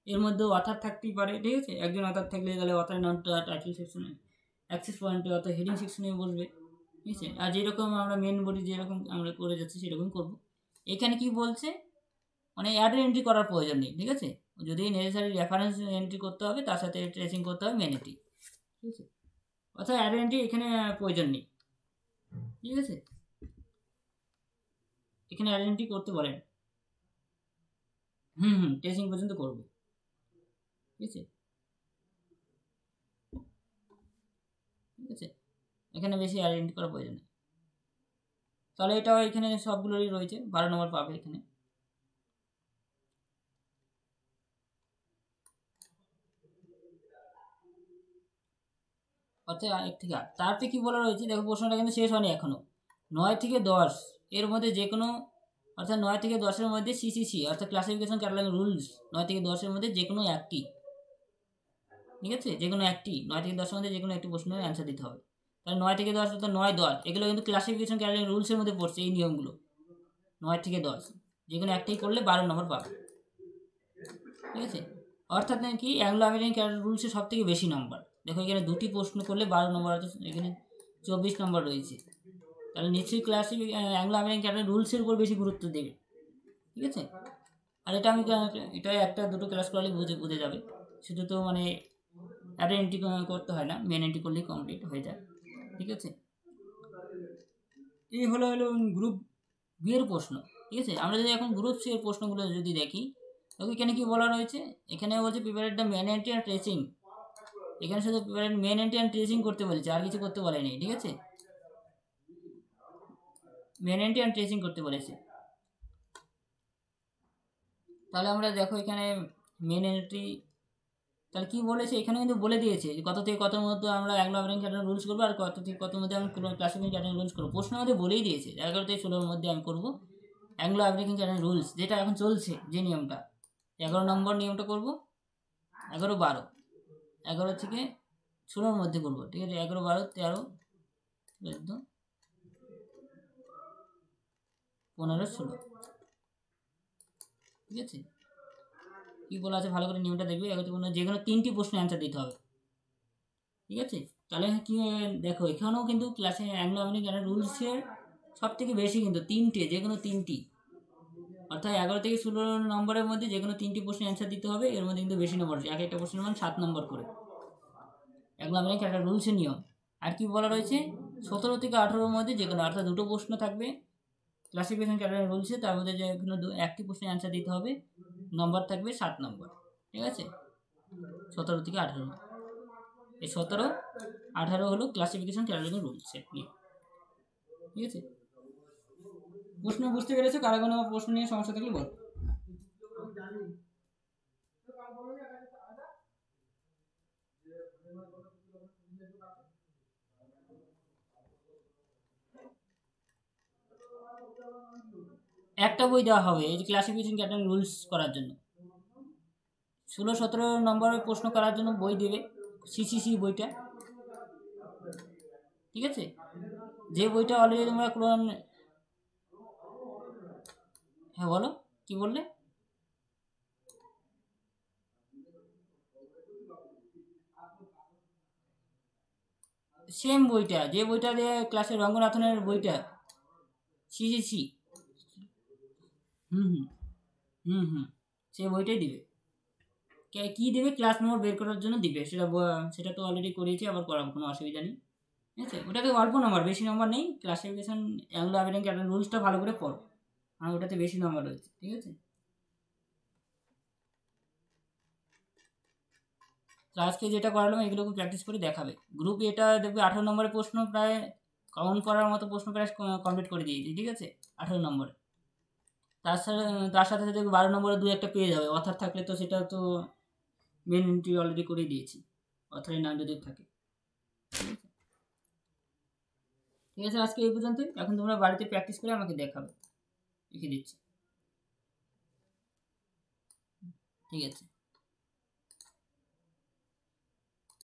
এর মধ্যেও অথার থাকতেই পারে, ঠিক আছে। একজন অথার থাকলে তাহলে অথার নামটা টাইটেল সেকশনে, অ্যাক্সেস পয়েন্টে অর্থাৎ হেডিং সেকশনে বসবে, ঠিক আছে। আর যেরকম আমরা মেন বডি যেরকম আমরা করে যাচ্ছি সেরকম করব। এখানে কি বলছে, মানে অ্যাডের এন্ট্রি করার প্রয়োজন নেই, ঠিক আছে। যদি নেসেসারি রেফারেন্স এন্ট্রি করতে হবে, তার সাথে ট্রেসিং করতে হবে মেন এন্ট্রি, ঠিক আছে। অর্থাৎ অ্যাডের এন্ট্রি এখানে প্রয়োজন নেই, ঠিক আছে। এখানে অ্যাডের এন্ট্রি করতে বলেন, ট্রেসিং পর্যন্ত করবে, ঠিক আছে, ঠিক আছে। এখানে বেশি অ্যাডেন্ট করার প্রয়োজন নেই। তাহলে এটাও এখানে সবগুলোরই রয়েছে, 12 নম্বর পাবে এখানে। অর্থাৎ 1 থেকে 8, তারপরে কি বলা রয়েছে দেখো, প্রশ্নটা কিন্তু শেষ হয়নি এখনো। 9 থেকে 10 এর মধ্যে যে কোনো, অর্থাৎ 9 থেকে 10-এর মধ্যে সিসিসি অর্থাৎ ক্লাসিফিকেশন ক্যাটালগ রুলস 9 থেকে 10-এর মধ্যে যে কোনো একটি, ঠিক আছে, যে কোনো একটি 9 থেকে 10-এর মধ্যে যে কোনো একটি প্রশ্নের অ্যান্সার দিতে হবে। তাহলে 9 থেকে 10 অর্থাৎ 9, 10 এগুলো কিন্তু ক্লাসিফিকেশন ক্যাটালগ রুলসের মধ্যে পড়ছে, এই নিয়মগুলো। 9 থেকে 10 যে কোনো একটাই করলে 12 নম্বর পাবে, ঠিক আছে। অর্থাৎ কি অ্যাংলো আমেরিকান ক্যাটাগরি রুলসে সব থেকে বেশি নম্বর। দেখো এখানে দুটি প্রশ্ন করলে 12 নম্বর, অর্থাৎ এখানে 24 নম্বর রয়েছে। তাহলে নিশ্চয়ই অ্যাংলো আমেরিকান ক্যাটাগরি রুলসের উপর বেশি গুরুত্ব দেবে, ঠিক আছে। আর এটা আমি এটা একটা দুটো ক্লাস করলে বুঝে যাবে। শুধু তো মানে একটা এন্ট্রি করতে হয় না, মেন এন্ট্রি করলেই কমপ্লিট হয়ে যায়, ঠিক আছে। এই হলো গ্রুপ বি এর প্রশ্ন, ঠিক আছে। আমরা যদি এখন গ্রুপ সি এর প্রশ্নগুলো যদি দেখি, দেখো এখানে কি বলা রয়েছে, এখানে বলছে প্রিপেয়ার দ্য মেন এন্ট্রি আর ট্রেসিং। এখানে শুধু প্রিপেয়ার মেন এন্ট্রি আর ট্রেসিং করতে বলেছে, আর কিছু করতে বলেনি, ঠিক আছে। মেন এন্ট্রি আর ট্রেসিং করতে বলেছে। তাহলে আমরা দেখো এখানে মেন এন্ট্রি, তাহলে কি বলেছে এখানে কিন্তু বলে দিয়েছে যে কত থেকে কতর মধ্যে আমরা অ্যাংলো আমেরিকান ক্যাটাগরি রুলস করবো, আর কত থেকে কত মধ্যে আমি ক্লাসিফিকেশন ক্যাটাগরি রুলস করবো। প্রশ্নের মধ্যে বলেই দিয়েছে 11 থেকে 16-এর মধ্যে আমি করবো অ্যাংলো আমেরিকান ক্যাটাগরি রুলস, যেটা এখন চলছে যে নিয়মটা, 11 নম্বর নিয়মটা করবো, 11, 12, 11 থেকে 16-এর মধ্যে করবো, ঠিক আছে। 11, 12, 13, 14, 15, 16, ঠিক আছে। কি বলা আছে ভালো করে নিয়মটা দেখবে, যে কোনো 3টি প্রশ্নের অ্যান্সার দিতে হবে, ঠিক আছে। তাহলে কি দেখো এখানেও কিন্তু ক্লাসে অ্যাংলো আমেরিকান রুলসের সব থেকে বেশি কিন্তু 3টে, যে কোনো 3টি, অর্থাৎ 11 থেকে 16 নম্বরের মধ্যে যে কোনো 3টি প্রশ্নের অ্যান্সার দিতে হবে। এর মধ্যে কিন্তু বেশি নম্বর, এক একটা প্রশ্নের মান 7 নম্বর করে, অ্যাংলো আমেরিকান একটা রুলসের নিয়ম। আর কি বলা রয়েছে, 17 থেকে 18-এর মধ্যে যে কোনো, অর্থাৎ দুটো প্রশ্ন থাকবে ক্লাসিফিকেশন ক্যাটাগরি রুলসে, তার মধ্যে যে কোনো একটি প্রশ্নের অ্যান্সার দিতে হবে, নম্বর থাকবে 7 নম্বর, ঠিক আছে। 17 থেকে 18, এই 17, 18 হলো ক্লাসিফিকেশন ক্যাটাগরি রুলসের নিয়ম, ঠিক আছে। প্রশ্ন বুঝতে পেরেছো? কারো কোনো প্রশ্ন নিয়ে সমস্যা থাকলে বল। একটা বই দেওয়া হবে এই যে ক্লাসিফিকেশন ক্যাটাগরি রুলস করার জন্য, 16, 17 নম্বরের প্রশ্ন করার জন্য বই দেবে, সিসিসি বইটা, ঠিক আছে। যে বইটা অলরেডি তোমরা হ্যাঁ বলো কি বললে। সেম বইটা, যে বইটা দিয়ে ক্লাসে রঙ্গনাথনের বইটা, সিসিসি, হুম হুম হুম হুম সেই বইটাই দিবে। কী দেবে? ক্লাস নোট বের করার জন্য দিবে। সেটা তো অলরেডি করিয়েছি, আবার করাবো, কোনো অসুবিধা নেই। ঠিক আছে, ওটাতে অল্প নম্বর, বেশি নম্বর নেই। ক্লাসিফিকেশন অ্যাংলো আবেদন ক্যাটাগরি রুলসটা ভালো করে পড়ো, আর ওটাতে বেশি নম্বর রয়েছে। ঠিক আছে, তো আজকে যেটা করালাম এগুলোকে প্র্যাকটিস করে দেখাবে। গ্রুপ এটা দেখবে 18 নম্বরের প্রশ্ন প্রায় কাউন্ট করার মতো প্রশ্ন প্রায় কমপ্লিট করে দিয়েছি। ঠিক আছে, 18 নম্বরে। তার সাথে সাথে 12 নম্বরে 2-1টা পেয়ে যাবে। অথার থাকলে তো সেটা তো মেন এন্ট্রি অলরেডি করে দিয়েছি, অথারের নাম যদি থাকে। ঠিক আছে, আজকে এই পর্যন্তই। এখন তোমরা বাড়িতে প্র্যাকটিস করে আমাকে দেখাবে, লিখে দিচ্ছি। ঠিক আছে।